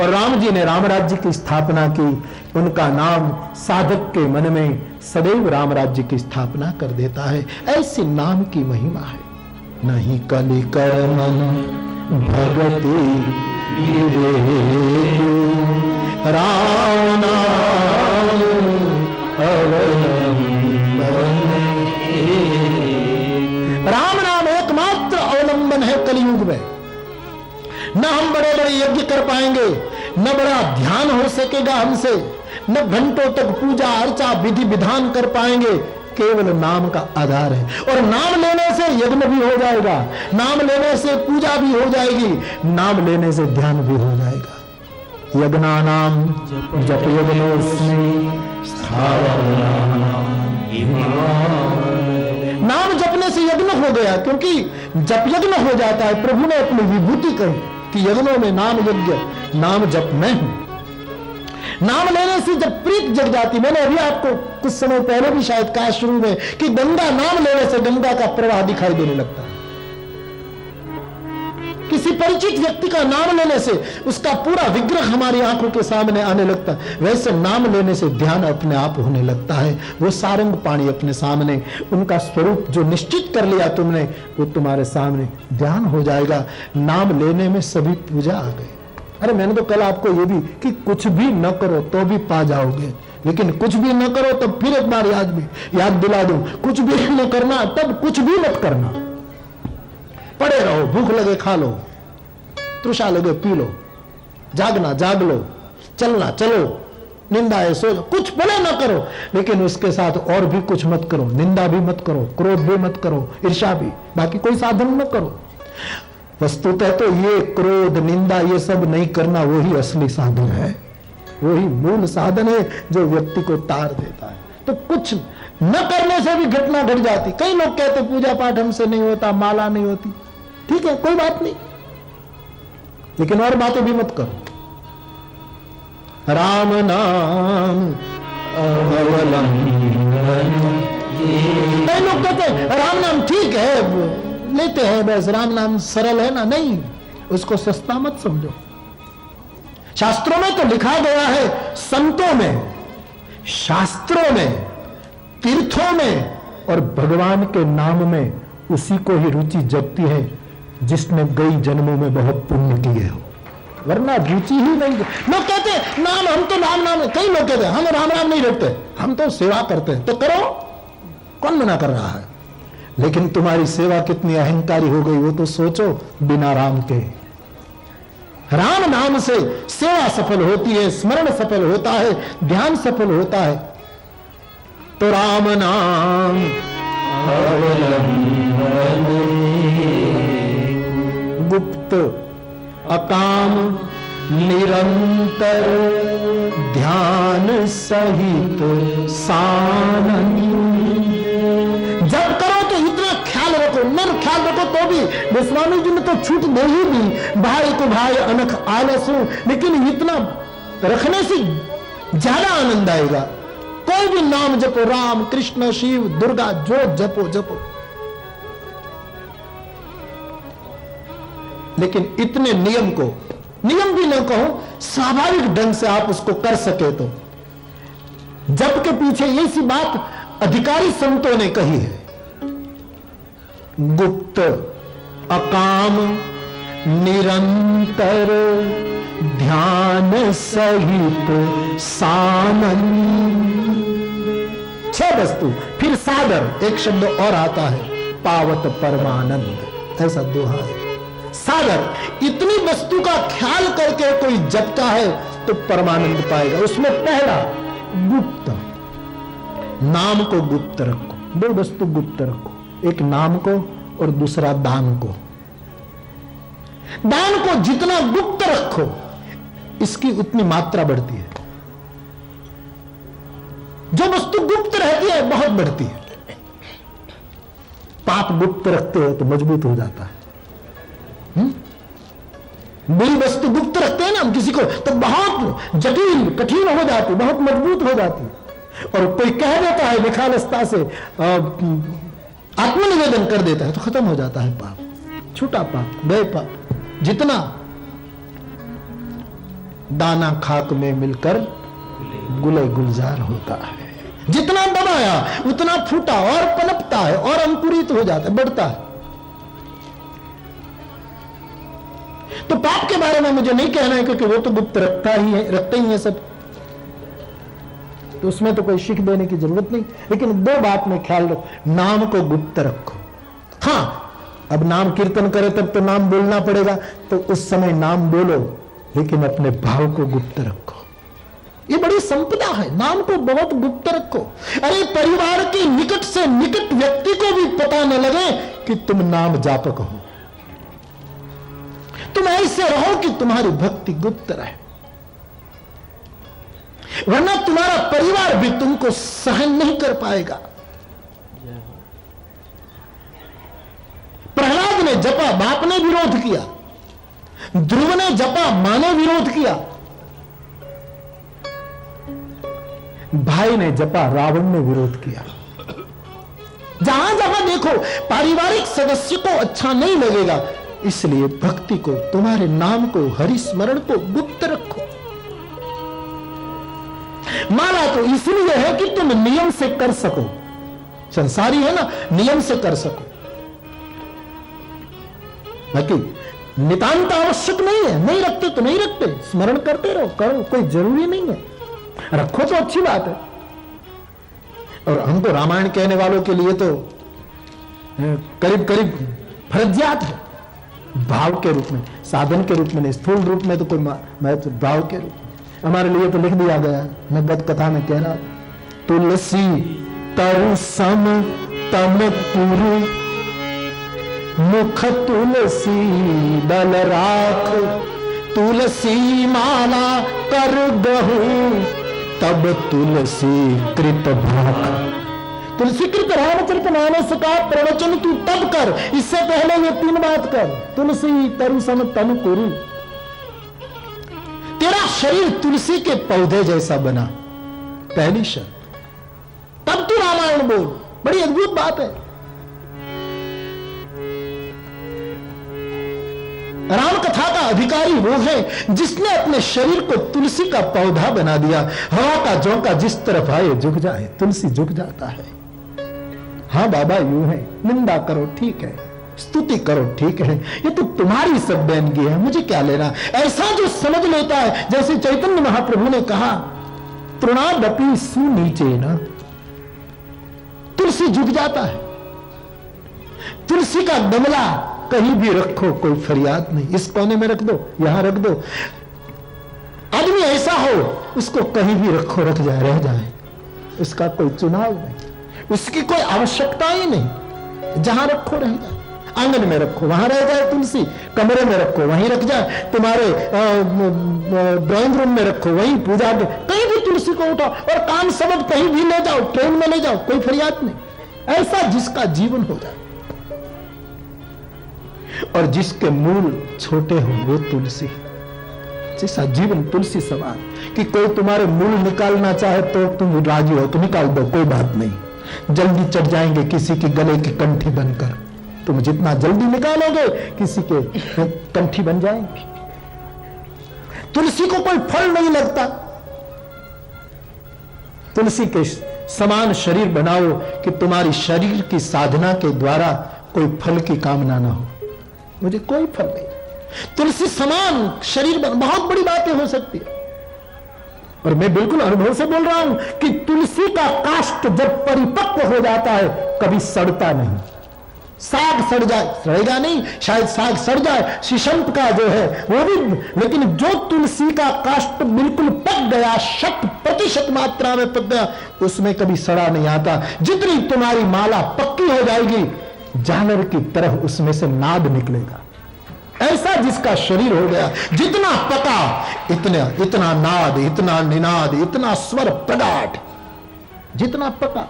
S1: और राम जी ने राम राज्य की स्थापना की, उनका नाम साधक के मन में सदैव राम राज्य की स्थापना कर देता है। ऐसी नाम की महिमा है। नहीं कलि कर मन भगति राम नाम राम नाम एकमात्र अवलंबन है कलयुग में। न हम बड़े बड़े यज्ञ कर पाएंगे, न बड़ा ध्यान हो सकेगा हमसे, न घंटों तक पूजा अर्चा विधि विधान कर पाएंगे, केवल नाम का आधार है। और नाम लेने से यज्ञ भी हो जाएगा, नाम लेने से पूजा भी हो जाएगी, नाम लेने से ध्यान भी हो जाएगा। यज्ञा नाम जप यज्ञोस्मि नाम जपने से यज्ञ हो गया, क्योंकि जप यज्ञ हो जाता है। प्रभु ने अपनी विभूति कही कि यज्ञों में नाम यज्ञ, नाम जप मैं हूं। नाम लेने से जब प्रीत जग जाती, मैंने अभी आपको कुछ समय पहले भी शायद कहा शुरू में कि गंगा नाम लेने से गंगा का प्रवाह दिखाई देने लगता है। किसी परिचित व्यक्ति का नाम लेने से उसका पूरा विग्रह हमारी आंखों के सामने आने लगता है। वैसे नाम लेने से ध्यान अपने आप होने लगता है। वो सारंग पाणी अपने सामने, उनका स्वरूप जो निश्चित कर लिया तुमने, वो तुम्हारे सामने ध्यान हो जाएगा। नाम लेने में सभी पूजा आ गई। अरे मैंने तो कल आपको ये भी कि कुछ भी न करो तो भी पा जाओगे, लेकिन कुछ भी न करो तब फिर एक बार याद दिला दूं, कुछ भी न करना तब कुछ भी मत करना। पड़े रहो, भूख लगे खा लो, तृषा लगे पी लो, जागना जाग लो, चलना चलो, निंदा है सो, कुछ भले न करो, लेकिन उसके साथ और भी कुछ मत करो। निंदा भी मत करो, क्रोध भी मत करो, ईर्ष्या भी, बाकी कोई साधन न करो। वस्तुतः तो ये क्रोध निंदा ये सब नहीं करना वही असली साधन है, वही मूल साधन है जो व्यक्ति को तार देता है। तो कुछ न करने से भी घटना घट जाती। कई लोग कहते पूजा पाठ हमसे नहीं होता, माला नहीं होती, ठीक है कोई बात नहीं, लेकिन और बातें भी मत करो। राम नाम कई लोग कहते राम नाम ठीक है लेते हैं, बस राम नाम सरल है ना, नहीं, उसको सस्ता मत समझो। शास्त्रों में तो लिखा गया है, संतों में, शास्त्रों में, तीर्थों में और भगवान के नाम में उसी को ही रुचि जगती है जिसने कई जन्मों में बहुत पुण्य किए हो, वरना रुचि ही नहीं। लोग कहते नाम, हम तो नाम, कई लोग कहते हम राम नहीं रखते, हम तो सेवा करते हैं। तो करो, कौन मना कर रहा है, लेकिन तुम्हारी सेवा कितनी अहंकारी हो गई वो तो सोचो। बिना राम के, राम नाम से सेवा सफल होती है, स्मरण सफल होता है, ध्यान सफल होता है। तो राम नाम गुप्त अकाम निरंतर ध्यान सहित सानंद। जब करो तो इतना ख्याल रखो, मन ख्याल रखो तो भी। गोस्वामी जी ने तो छूट दे ही दी, भाई को भाई अनख आलस हो, लेकिन इतना रखने से ज्यादा आनंद आएगा। कोई भी नाम जपो, राम कृष्ण शिव दुर्गा जो जपो जपो, लेकिन इतने नियम को, नियम भी न कहो, स्वाभाविक ढंग से आप उसको कर सके तो। जप के पीछे ये सी बात अधिकारी संतों ने कही है, गुप्त अकाम निरंतर ध्यान सहित सानंद। 6 वस्तु, फिर सादर, एक शब्द और आता है, पावत परमानंद, ऐसा दोहा है। सादर, इतनी वस्तु का ख्याल करके कोई जपता है तो परमानंद पाएगा। उसमें पहला गुप्त, नाम को गुप्त रखो। 2 वस्तु गुप्त रखो, एक नाम को और दूसरा दान को। दान को जितना गुप्त रखो इसकी उतनी मात्रा बढ़ती है। जो वस्तु गुप्त रहती है बहुत बढ़ती है। पाप गुप्त रखते हो तो मजबूत हो जाता है। बुरी वस्तु गुप्त रखते हैं ना हम किसी को तो बहुत जटिल कठिन हो जाती, बहुत मजबूत हो जाती। और कोई कह देता है निखालसता से, आत्मनिवेदन कर देता है तो खत्म हो जाता है पाप, छोटा पाप, गए पाप। जितना दाना खाक में मिलकर गुले गुलजार होता है, जितना दबाया उतना फूटा और पनपता है और अंकुरित हो जाता है, बढ़ता है। तो पाप के बारे में मुझे नहीं कहना है क्योंकि वो तो गुप्त रखते ही है सब, तो उसमें तो कोई शिख देने की जरूरत नहीं। लेकिन 2 बात में ख्याल रखो, नाम को गुप्त रखो। हाँ, अब नाम कीर्तन करे तब तो नाम बोलना पड़ेगा, तो उस समय नाम बोलो, लेकिन अपने भाव को गुप्त रखो। ये बड़ी संपदा है, नाम को बहुत गुप्त रखो। अरे परिवार के निकट से निकट व्यक्ति को भी पता न लगे कि तुम नाम जापक हो। तुम ऐसे रहो कि तुम्हारी भक्ति गुप्त रहे, वरना तुम्हारा परिवार भी तुमको सहन नहीं कर पाएगा। प्रहलाद ने जपा, बाप ने विरोध किया। ध्रुव ने जपा, मां ने विरोध किया। भाई ने जपा, रावण ने विरोध किया। जहां जहां देखो पारिवारिक सदस्य को अच्छा नहीं लगेगा, इसलिए भक्ति को, तुम्हारे नाम को, हरि स्मरण को गुप्त रखो। माला तो इसलिए है कि तुम नियम से कर सको, संसारी है ना, नियम से कर सको, बाकी नितांत आवश्यक नहीं है। नहीं रखते तो नहीं रखते, स्मरण करते रहो, करो, कोई जरूरी नहीं है। रखो तो अच्छी बात है। और हमको रामायण कहने वालों के लिए तो करीब करीब फर्जियात है, भाव के रूप में, साधन के रूप में नहीं, स्थूल रूप में तो कोई महत्व, भाव के रूप में हमारे लिए तो लिख दिया गया है। मैं गद कथा में कह रहा, तुलसी तरु सम तम पुरु मुख तुलसी दल राख, तुलसी माला कर गहू तब तुलसी कृत भाख। तुलसी कृत रामचरित मानस का प्रवचन तू तब कर, इससे पहले ये 3 बात कर। तुलसी तरु सम तम पुरु, तेरा शरीर तुलसी के पौधे जैसा बना, पहली शर्त, तब तू रामायण बोल। बड़ी अद्भुत बात है। राम कथा का अधिकारी वो है जिसने अपने शरीर को तुलसी का पौधा बना दिया। हवा का झोंका जिस तरफ आए झुक जाए, तुलसी झुक जाता है। हाँ बाबा यूं है, निंदा करो ठीक है, स्तुति करो ठीक है, ये तो तुम्हारी सब देनगी है, मुझे क्या लेना। ऐसा जो समझ लेता है, जैसे चैतन्य महाप्रभु ने कहा, तृणादपि सुनीचेन, तुलसी झुक जाता है। तुलसी का गमला कहीं भी रखो, कोई फरियाद नहीं, इस कोने में रख दो, यहां रख दो। आदमी ऐसा हो उसको कहीं भी रखो, रख जाए, रह जाए, उसका कोई चुनाव नहीं, उसकी कोई आवश्यकता ही नहीं। जहां रखो रह जाए, आंगन में रखो वहां रह जाए तुलसी, कमरे में रखो वहीं रख जाए, तुम्हारे ड्राइंग रूम में रखो वहीं पूजा के, कहीं भी तुलसी को उठाओ और काम सबब कहीं भी ले जाओ, ट्रेन में ले जाओ, कोई फरियाद नहीं। ऐसा जिसका जीवन हो जाए और जिसके मूल छोटे हो वो तुलसी, जैसा जीवन तुलसी समान कि कोई तुम्हारे मूल निकालना चाहे तो तुम राजी हो तो निकाल दो, कोई बात नहीं, जल्दी चढ़ जाएंगे किसी के गले की कंठी बनकर, तुम जितना जल्दी निकालोगे किसी के कंठी बन जाएंगे। तुलसी को कोई फल नहीं लगता, तुलसी के समान शरीर बनाओ कि तुम्हारी शरीर की साधना के द्वारा कोई फल की कामना ना हो, मुझे कोई फल नहीं। तुलसी समान शरीर बहुत बड़ी बातें हो सकती है, और मैं बिल्कुल अनुभव से बोल रहा हूं कि तुलसी का काष्ठ जब परिपक्व हो जाता है कभी सड़ता नहीं। साग सड़ जाए, सड़ेगा नहीं, शायद साग सड़ जाए, शीशम का जो है वो भी, लेकिन जो तुलसी का काष्ठ बिल्कुल पक गया, 100% मात्रा में पक गया, उसमें कभी सड़ा नहीं आता। जितनी तुम्हारी माला पक्की हो जाएगी जानवर की तरह उसमें से नाद निकलेगा। ऐसा जिसका शरीर हो गया, जितना पका इतना नाद, इतना निनाद, इतना स्वर प्रगाढ़, जितना पका।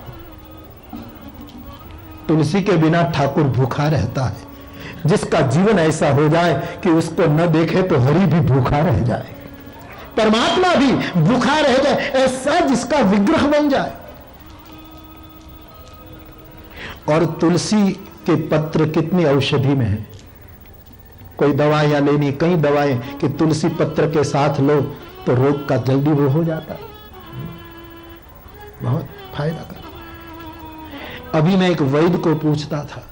S1: तुलसी के बिना ठाकुर भूखा रहता है। जिसका जीवन ऐसा हो जाए कि उसको न देखे तो हरि भी भूखा रह जाए, परमात्मा भी भूखा रह जाए, ऐसा जिसका विग्रह बन जाए। और तुलसी के पत्र कितनी औषधि में है, कोई दवाइयां लेनी, कई दवाएं कि तुलसी पत्र के साथ लो तो रोग का जल्दी वो हो जाता है, बहुत फायदा करता। अभी मैं एक वैद्य को पूछता था,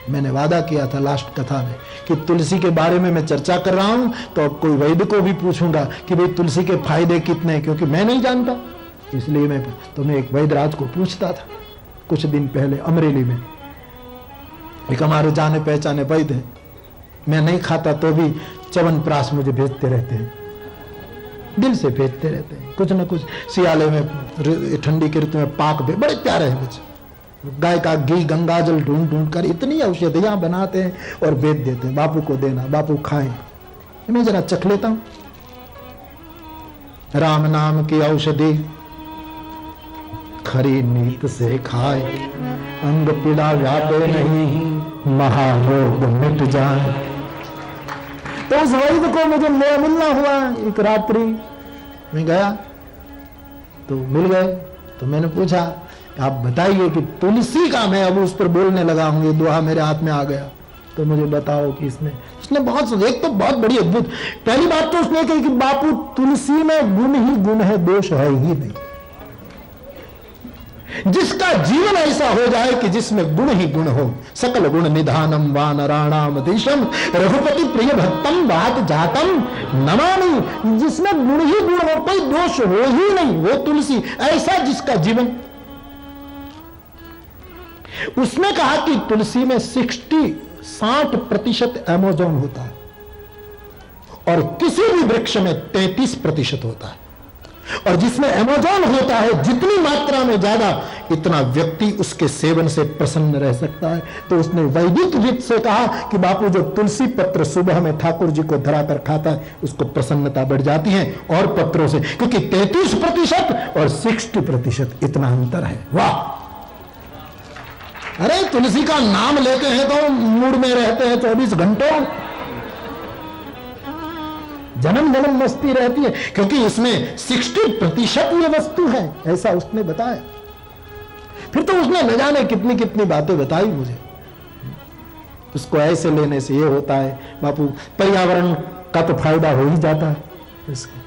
S1: मैंने वादा किया था लास्ट कथा में कि तुलसी के बारे में मैं चर्चा कर रहा हूं तो अब कोई वैद्य को भी पूछूंगा कि भाई तुलसी के फायदे कितने हैं, क्योंकि मैं नहीं जानता, इसलिए मैं एक वैद्यराज को पूछता था कुछ दिन पहले अमरेली में। एक हमारे जाने पहचाने वैद्य है, मैं नहीं खाता तो भी च्यवनप्राश मुझे भेजते रहते हैं, दिल से भेजते रहते हैं, कुछ न कुछ। सियाले में, ठंडी के ऋतु में पाक भी बड़े प्यारे हैं मुझे, गाय का घी गंगाजल ढूंढ ढूंढ कर इतनी औषधियां बनाते हैं और भेज देते हैं, बापू को देना, बापू खाएं। मैं जरा चख लेता हूं। राम नाम की औषधि खरी नीत से खाए, अंग पीड़ा व्यापे नहीं, महारोग मिट जाए। तो उस वैद्य को मुझे मिलना हुआ, एक रात्रि मैं गया तो मिल गए, तो मैंने पूछा आप बताइए कि तुलसी का, मैं अब उस पर बोलने लगा हूं, ये दोहा मेरे हाथ में आ गया, तो मुझे बताओ कि इसमें, उसने बहुत, एक तो बहुत बड़ी अद्भुत, पहली बात तो उसने कही कि बापू तुलसी में गुण ही गुण है, दोष है ही नहीं। जिसका जीवन ऐसा हो जाए कि जिसमें गुण ही गुण हो, सकल गुण निधानम वानराणाम देशम रघुपति प्रिय भक्तम बात जातम नमामि, जिसमें गुण ही गुण हो, कोई दोष हो ही नहीं, वो तुलसी। ऐसा जिसका जीवन, उसने कहा कि तुलसी में 60% एमोजोन होता है और किसी भी वृक्ष में 33% होता है, और जिसमें एमोजोन होता है जितनी मात्रा में ज्यादा, इतना व्यक्ति उसके सेवन से प्रसन्न रह सकता है। तो उसने वैदिक रीत से कहा कि बापू जो तुलसी पत्र सुबह में ठाकुर जी को धराकर खाता है उसको प्रसन्नता बढ़ जाती है और पत्रों से, क्योंकि 33% और 60% इतना अंतर है। वाह! अरे तुलसी का नाम लेते हैं तो मूड में रहते हैं 24 घंटों, जन्म जन्म मस्ती रहती है, क्योंकि इसमें 60% ये वस्तु है, ऐसा उसने बताया। फिर तो उसने न जाने कितनी कितनी बातें बताई मुझे, उसको ऐसे लेने से ये होता है बापू, पर्यावरण का तो फायदा हो ही जाता है इसका,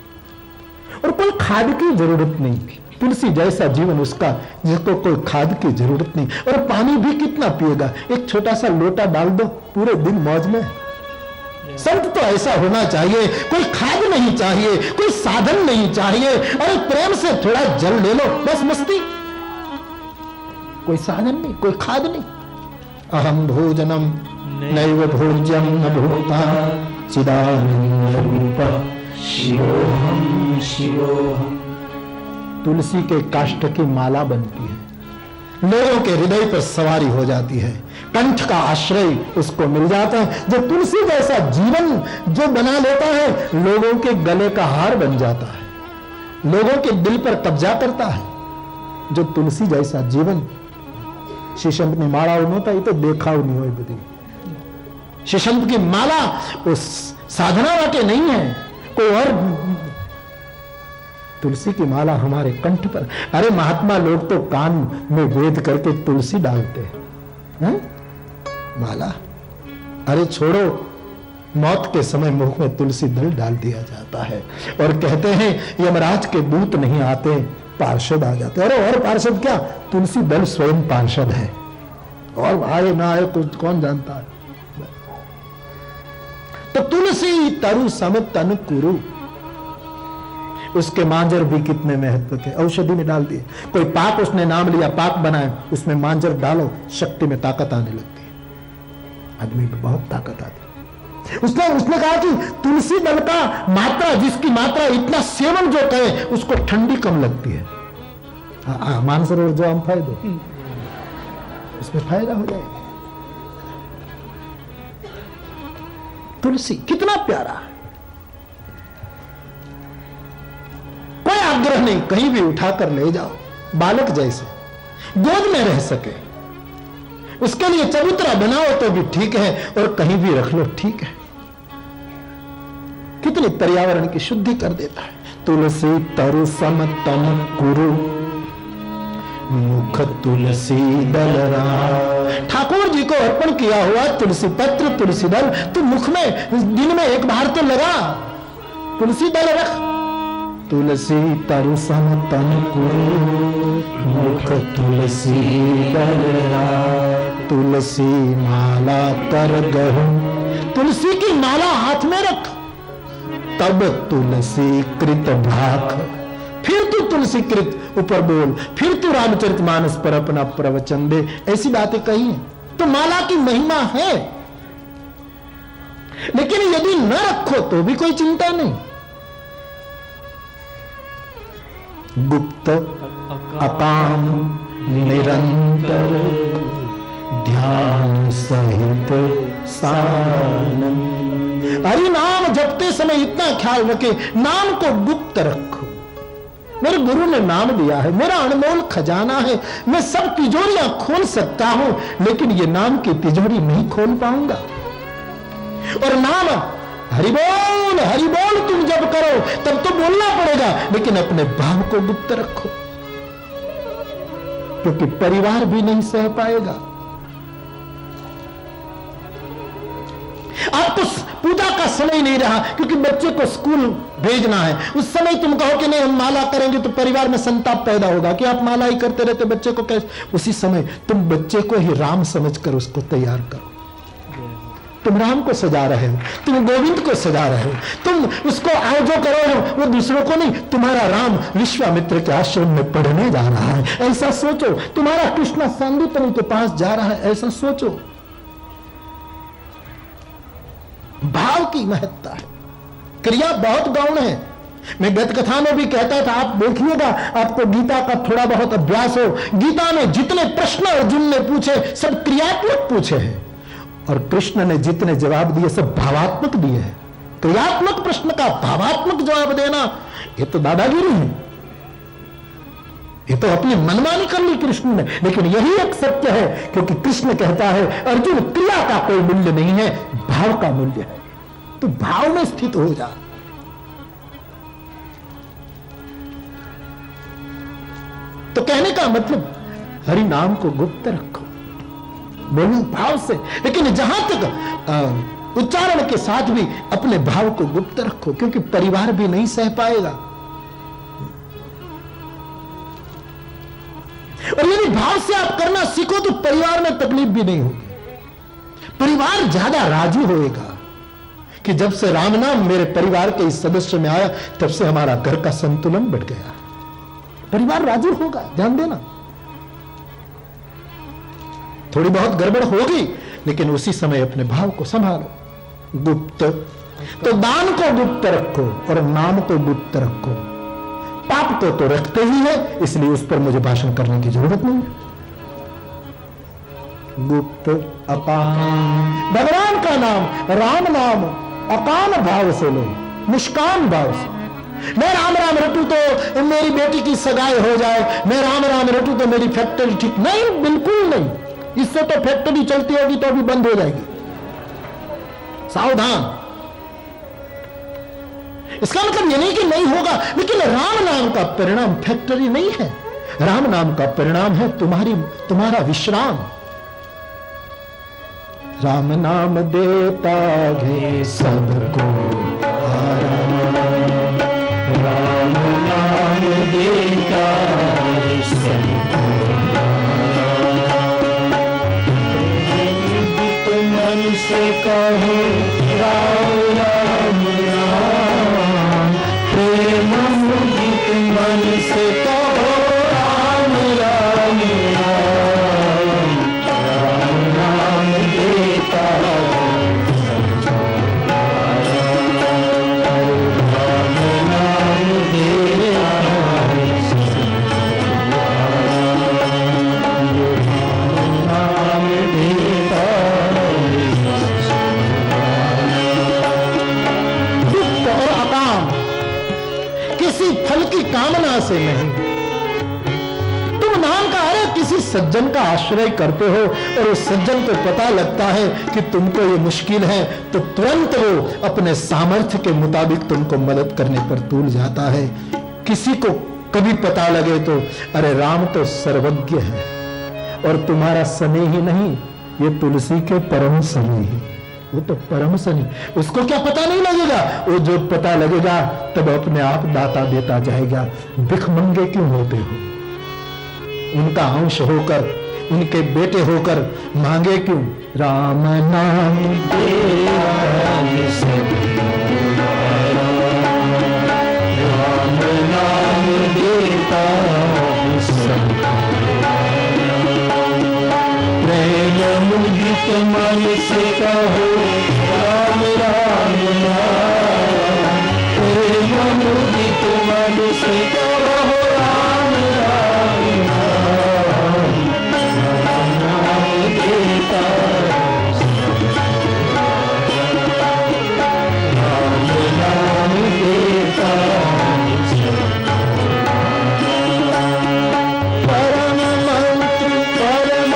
S1: और कोई खाद की जरूरत नहीं, तुलसी जैसा जीवन उसका जिसको कोई खाद की जरूरत नहीं। और पानी भी कितना पिएगा, एक छोटा सा लोटा डाल दो, पूरे दिन मौज में। संत तो ऐसा होना चाहिए, कोई खाद नहीं चाहिए, कोई साधन नहीं चाहिए, अरे प्रेम से थोड़ा जल ले लो, बस मस्ती, कोई साधन नहीं, कोई खाद नहीं। अहम भोजनम नैव भोज्यम न भूता चिदानंद रूप शिवोहम शिवोहम। तुलसी के काष्ठ की माला बनती है, लोगों के हृदय पर सवारी हो जाती है, कंठ का आश्रय उसको मिल जाता है। जो तुलसी जैसा जीवन जो बना लेता है, लोगों के गले का हार बन जाता है, लोगों के दिल पर कब्जा करता है। जो तुलसी जैसा जीवन शीशम की माला होता, ये तो देखा नहीं हो बदी। शीशम की माला उस साधना वाके नहीं है, कोई और। तुलसी की माला हमारे कंठ पर। अरे महात्मा लोग तो कान में वेद करके तुलसी डालते हैं, माला। अरे छोड़ो, मौत के समय मुख में तुलसी दल डाल दिया जाता है और कहते हैं यमराज के दूत नहीं आते, पार्षद आ जाते। अरे और पार्षद क्या, तुलसी दल स्वयं पार्षद है, और आए ना आए कुछ कौन जानता है। तो तुलसी तरु सम तन कुरु, उसके मांजर भी कितने महत्व के, औषधि में डाल दिए। कोई पाक उसने नाम लिया, पाक बनाए, उसमें मांजर डालो, शक्ति में ताकत आने लगती है, आदमी में बहुत ताकत आती है। उसने कहा कि तुलसी दल का मात्रा, जिसकी मात्रा इतना सेवन जो करे उसको ठंडी कम लगती है। मानसरोवर जो हम फायदे, उसमें फायदा हो जाएगा। तुलसी कितना प्यारा है, कोई आग्रह नहीं, कहीं भी उठाकर ले जाओ, बालक जैसे गोद में रह सके, उसके लिए चबूतरा बनाओ तो भी ठीक है, और कहीं भी रख लो ठीक है। कितनी पर्यावरण की शुद्धि कर देता है। तुलसी तरु सम तन कुरु, मुख तुलसी दल राम। ठाकुर जी को अर्पण किया हुआ तुलसी पत्र, तुलसी दल, तो मुख में दिन में एक बार तो लगा, तुलसी दल रख। तुलसी तरु सम तन कुरु, मुख तुलसी दल राम। तुलसी माला कर गहु, तुलसी की माला हाथ में रख, तब तुलसी कृत भाख। फिर तू तुलसी कृत ऊपर बोल, फिर तू रामचरितमानस पर अपना प्रवचन दे। ऐसी बातें कही हैं तो माला की महिमा है, लेकिन यदि न रखो तो भी कोई चिंता नहीं। गुप्त अकाम निरंतर ध्यान सहित सानंद। हरि नाम जपते समय इतना ख्याल रखे, नाम को गुप्त रखो। मेरे गुरु ने नाम दिया है, मेरा अनमोल खजाना है, मैं सब तिजोरियां खोल सकता हूं, लेकिन ये नाम की तिजोरी नहीं खोल पाऊंगा। और नाम हरि बोल तुम जब करो तब तो बोलना पड़ेगा, लेकिन अपने भाव को गुप्त रखो, क्योंकि परिवार भी नहीं सह पाएगा। आपको पूजा का समय नहीं रहा क्योंकि बच्चे को स्कूल भेजना है, उस समय तुम कहो कि नहीं हम माला करेंगे, तो परिवार में संताप पैदा होगा कि आप माला ही करते रहते, बच्चे को कैसे। उसी समय तुम बच्चे को ही राम समझकर उसको तैयार करो। तुम राम को सजा रहे हो, तुम गोविंद को सजा रहे हो, तुम उसको आओ जो करो वो दूसरों को नहीं। तुम्हारा राम विश्वामित्र के आश्रम में पढ़ने जा रहा है, ऐसा सोचो। तुम्हारा कृष्णा सांदीपनि के पास जा रहा है, ऐसा सोचो। भाव की महत्ता है, क्रिया बहुत गौण है। मैं गत कथा में भी कहता था, आप देखिएगा, आपको गीता का थोड़ा बहुत अभ्यास हो। गीता में जितने प्रश्न अर्जुन ने पूछे सब क्रियात्मक पूछे हैं, और कृष्ण ने जितने जवाब दिए सब भावात्मक दिए हैं। क्रियात्मक प्रश्न का भावात्मक जवाब देना, ये तो दादागिरी है, ये तो अपनी मनमानी कर ली कृष्ण ने। लेकिन यही एक सत्य है, क्योंकि कृष्ण कहता है अर्जुन क्रिया का कोई मूल्य नहीं है, भाव का मूल्य है। तो भाव में स्थित हो जा। तो कहने का मतलब हरि नाम को गुप्त रखो, बोलो भाव से, लेकिन जहां तक उच्चारण के साथ भी अपने भाव को गुप्त रखो, क्योंकि परिवार भी नहीं सह पाएगा। और यदि भाव से आप करना सीखो तो परिवार में तकलीफ भी नहीं होगी। परिवार ज्यादा राजी होएगा कि जब से राम नाम मेरे परिवार के इस सदस्य में आया, तब से हमारा घर का संतुलन बढ़ गया। परिवार राजी होगा, ध्यान देना। थोड़ी बहुत गड़बड़ होगी, लेकिन उसी समय अपने भाव को संभालो। गुप्त तो दान को गुप्त रखो और नाम को गुप्त रखो। पाप आप तो रखते ही है, इसलिए उस पर मुझे भाषण करने की जरूरत नहीं है। गुप्त अकाम, भगवान का नाम, राम नाम अकाम भाव से लो, मुस्कान भाव से। मैं राम राम रटू तो मेरी बेटी की सगाई हो जाए, मैं राम राम रटू तो मेरी फैक्ट्री ठीक, नहीं, बिल्कुल नहीं। इससे तो फैक्ट्री चलती होगी तो भी बंद हो जाएगी, सावधान। इसका मतलब यह नहीं कि नहीं होगा, लेकिन राम नाम का परिणाम फैक्ट्री नहीं है। राम नाम का परिणाम है तुम्हारा विश्राम। राम नाम देता है सबको आराम, राम नाम देता है सबको तुम मन से कहो राम राम राम, प्रेम मुदित मन से कहो राम राम राम, राम नाम देता फल की कामना से नहीं। तुम नाम का अरे किसी सज्जन का आश्रय करते हो और उस सज्जन को पता लगता है कि तुमको ये मुश्किल है, तो तुरंत वो अपने सामर्थ्य के मुताबिक तुमको मदद करने पर तुल जाता है। किसी को कभी पता लगे तो अरे राम तो सर्वज्ञ है और तुम्हारा सने ही नहीं, ये तुलसी के परम सने ही, वो तो परम सनी, उसको क्या पता नहीं लगेगा। वो जो पता लगेगा तब अपने आप दाता देता जाएगा। भिखमंगे क्यों होते हो? उनका अंश होकर, उनके बेटे होकर मांगे क्यों? राम नाम देता है सबको, राम नाम देता है सबको, प्रेम मुदित मन से कहो राम राम राम, प्रेम मुदित मन से कहो राम राम राम, राम नाम देता राम नाम देता परम मंत्र परम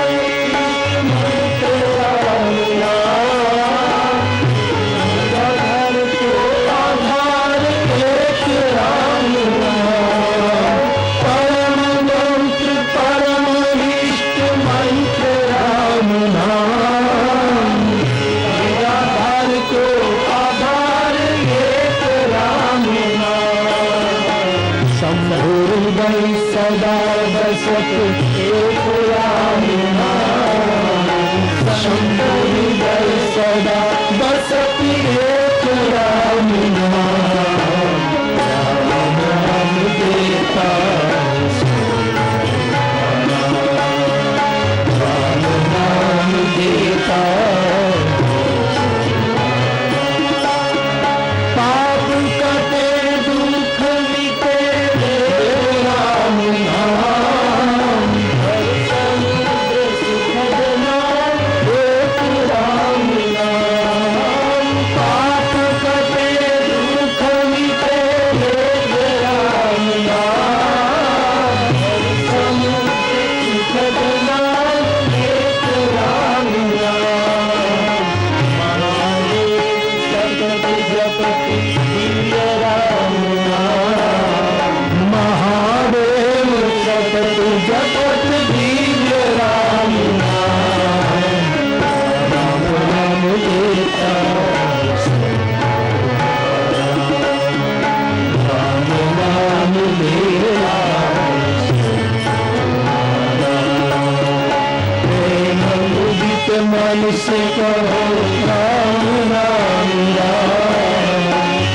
S1: सदा बसत एक राम नाम, शंभु हृदय सदा बसत एक राम नाम, राम नाम देता राम नाम देता, पाप कटे दुख मिटे राम नाम, समुद्र सुखद नाम एक राम नाम, पाप कटे दुख मिटे राम नाम, समुद्र सुखद नाम एक राम नाम, महादेव सतत जपति दिव्य राम नाम, महादेव सतत जपत दिव्य राम नाम, राम नाम देता राम नाम देता, प्रेम मुदित मन से कहो राम राम राम,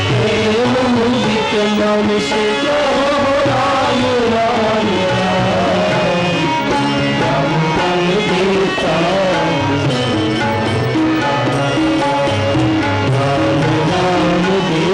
S1: प्रेम मुदित मन से कहो राम राम राम, राम नाम देता राम नाम देता,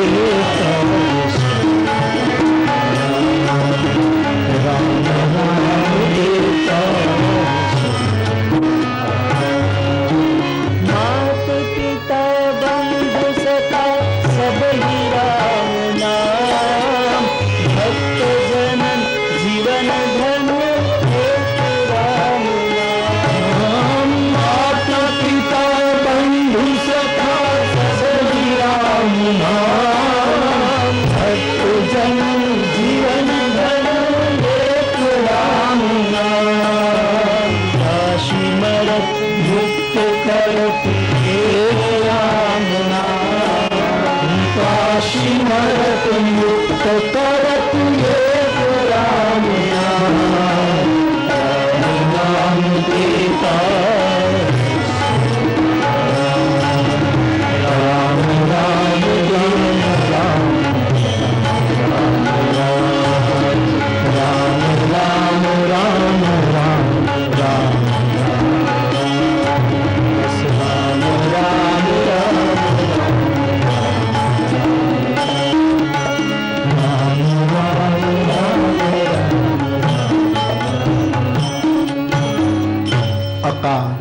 S1: अमृत युक्त करत ये राम नाम देता राम राम राम राम राम राम राम राम अकाल,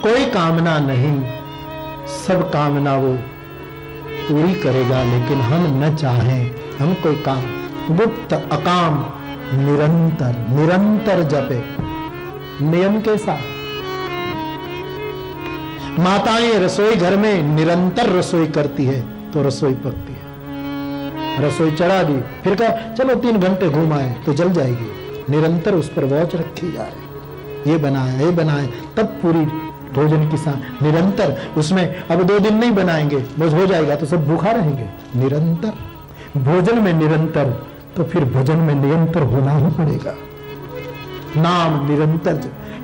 S1: कोई कामना नहीं, सब कामना वो पूरी करेगा, लेकिन हम न चाहें, हम कोई काम गुप्त अकाम निरंतर निरंतर जपे नियम के साथ। माताएं रसोई घर में निरंतर रसोई करती है तो रसोई पकती है। रसोई चढ़ा दी, फिर कहा चलो 3 घंटे घूम आए तो जल जाएगी, निरंतर उस पर वॉच रखी जा रही, ये बनाए तब पूरी भोजन की साथ निरंतर उसमें। अब 2 दिन नहीं बनाएंगे बस हो जाएगा तो सब भूखा रहेंगे। निरंतर भोजन में निरंतर, तो फिर भोजन में निरंतर होना ही पड़ेगा। नाम निरंतर,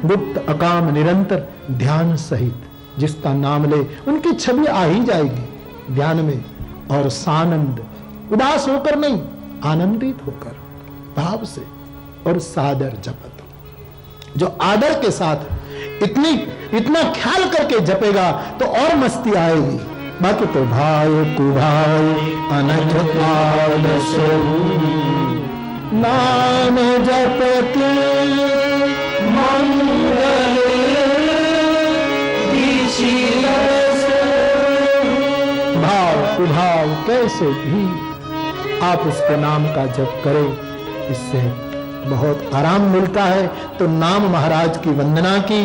S1: गुप्त अकाम निरंतर, ध्यान सहित जिसका नाम ले उनकी छवि आ ही जाएगी ध्यान में। और सानंद, उदास होकर नहीं, आनंदित होकर भाव से और सादर जपत। जो आदर के साथ इतना ख्याल करके जपेगा तो और मस्ती आएगी। बाकी तो भाई कुभाई अनज आलसो नाम जपति मंगल भाव कुभाव कैसे भी आप उसके नाम का जप करें, इससे बहुत आराम मिलता है। तो नाम महाराज की वंदना की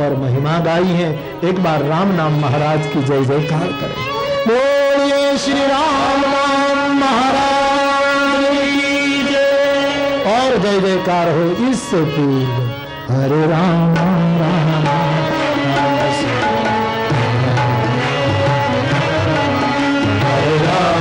S1: और महिमा गाई है। एक बार राम नाम महाराज की जय जयकार करें। बोलिए श्री राम नाम महाराज की जय। और जय जयकार हो इससे पूर्व हरे राम राम राम हरे राम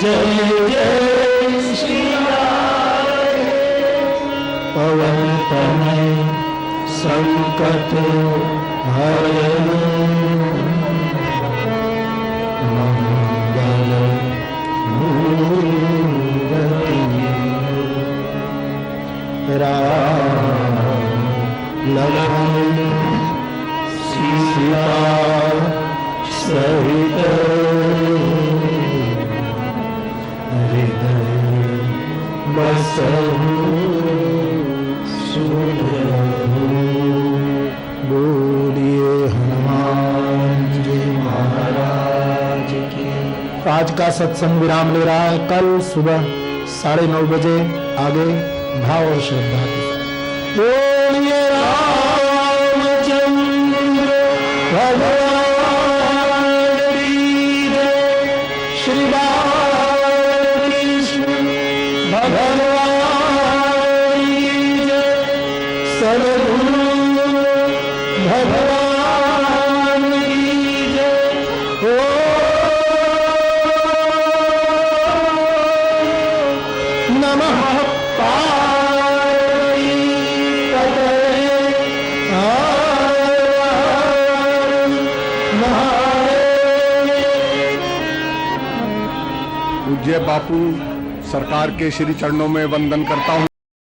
S1: जय जय श्री राम। पवन तनय संकट हरण मंगल मूर्ति राम लखन सीता सहित हृदय बसहु सुधरहु। बोलिए हनुमान जी महाराज की। आज का सत्संग विराम ले रहा है। कल सुबह 9:30 बजे आगे भाव और श्रद्धा के साथ। बोलिए रामचंद्र भगवान की जय। श्री बालकृष्ण भगवान की जय। सद्गुरु भगवान की जय। ओ नमः पार्वती पतये हर महादेव।
S2: पूज्य बापू सरकार के श्री चरणों में वंदन करता हूँ।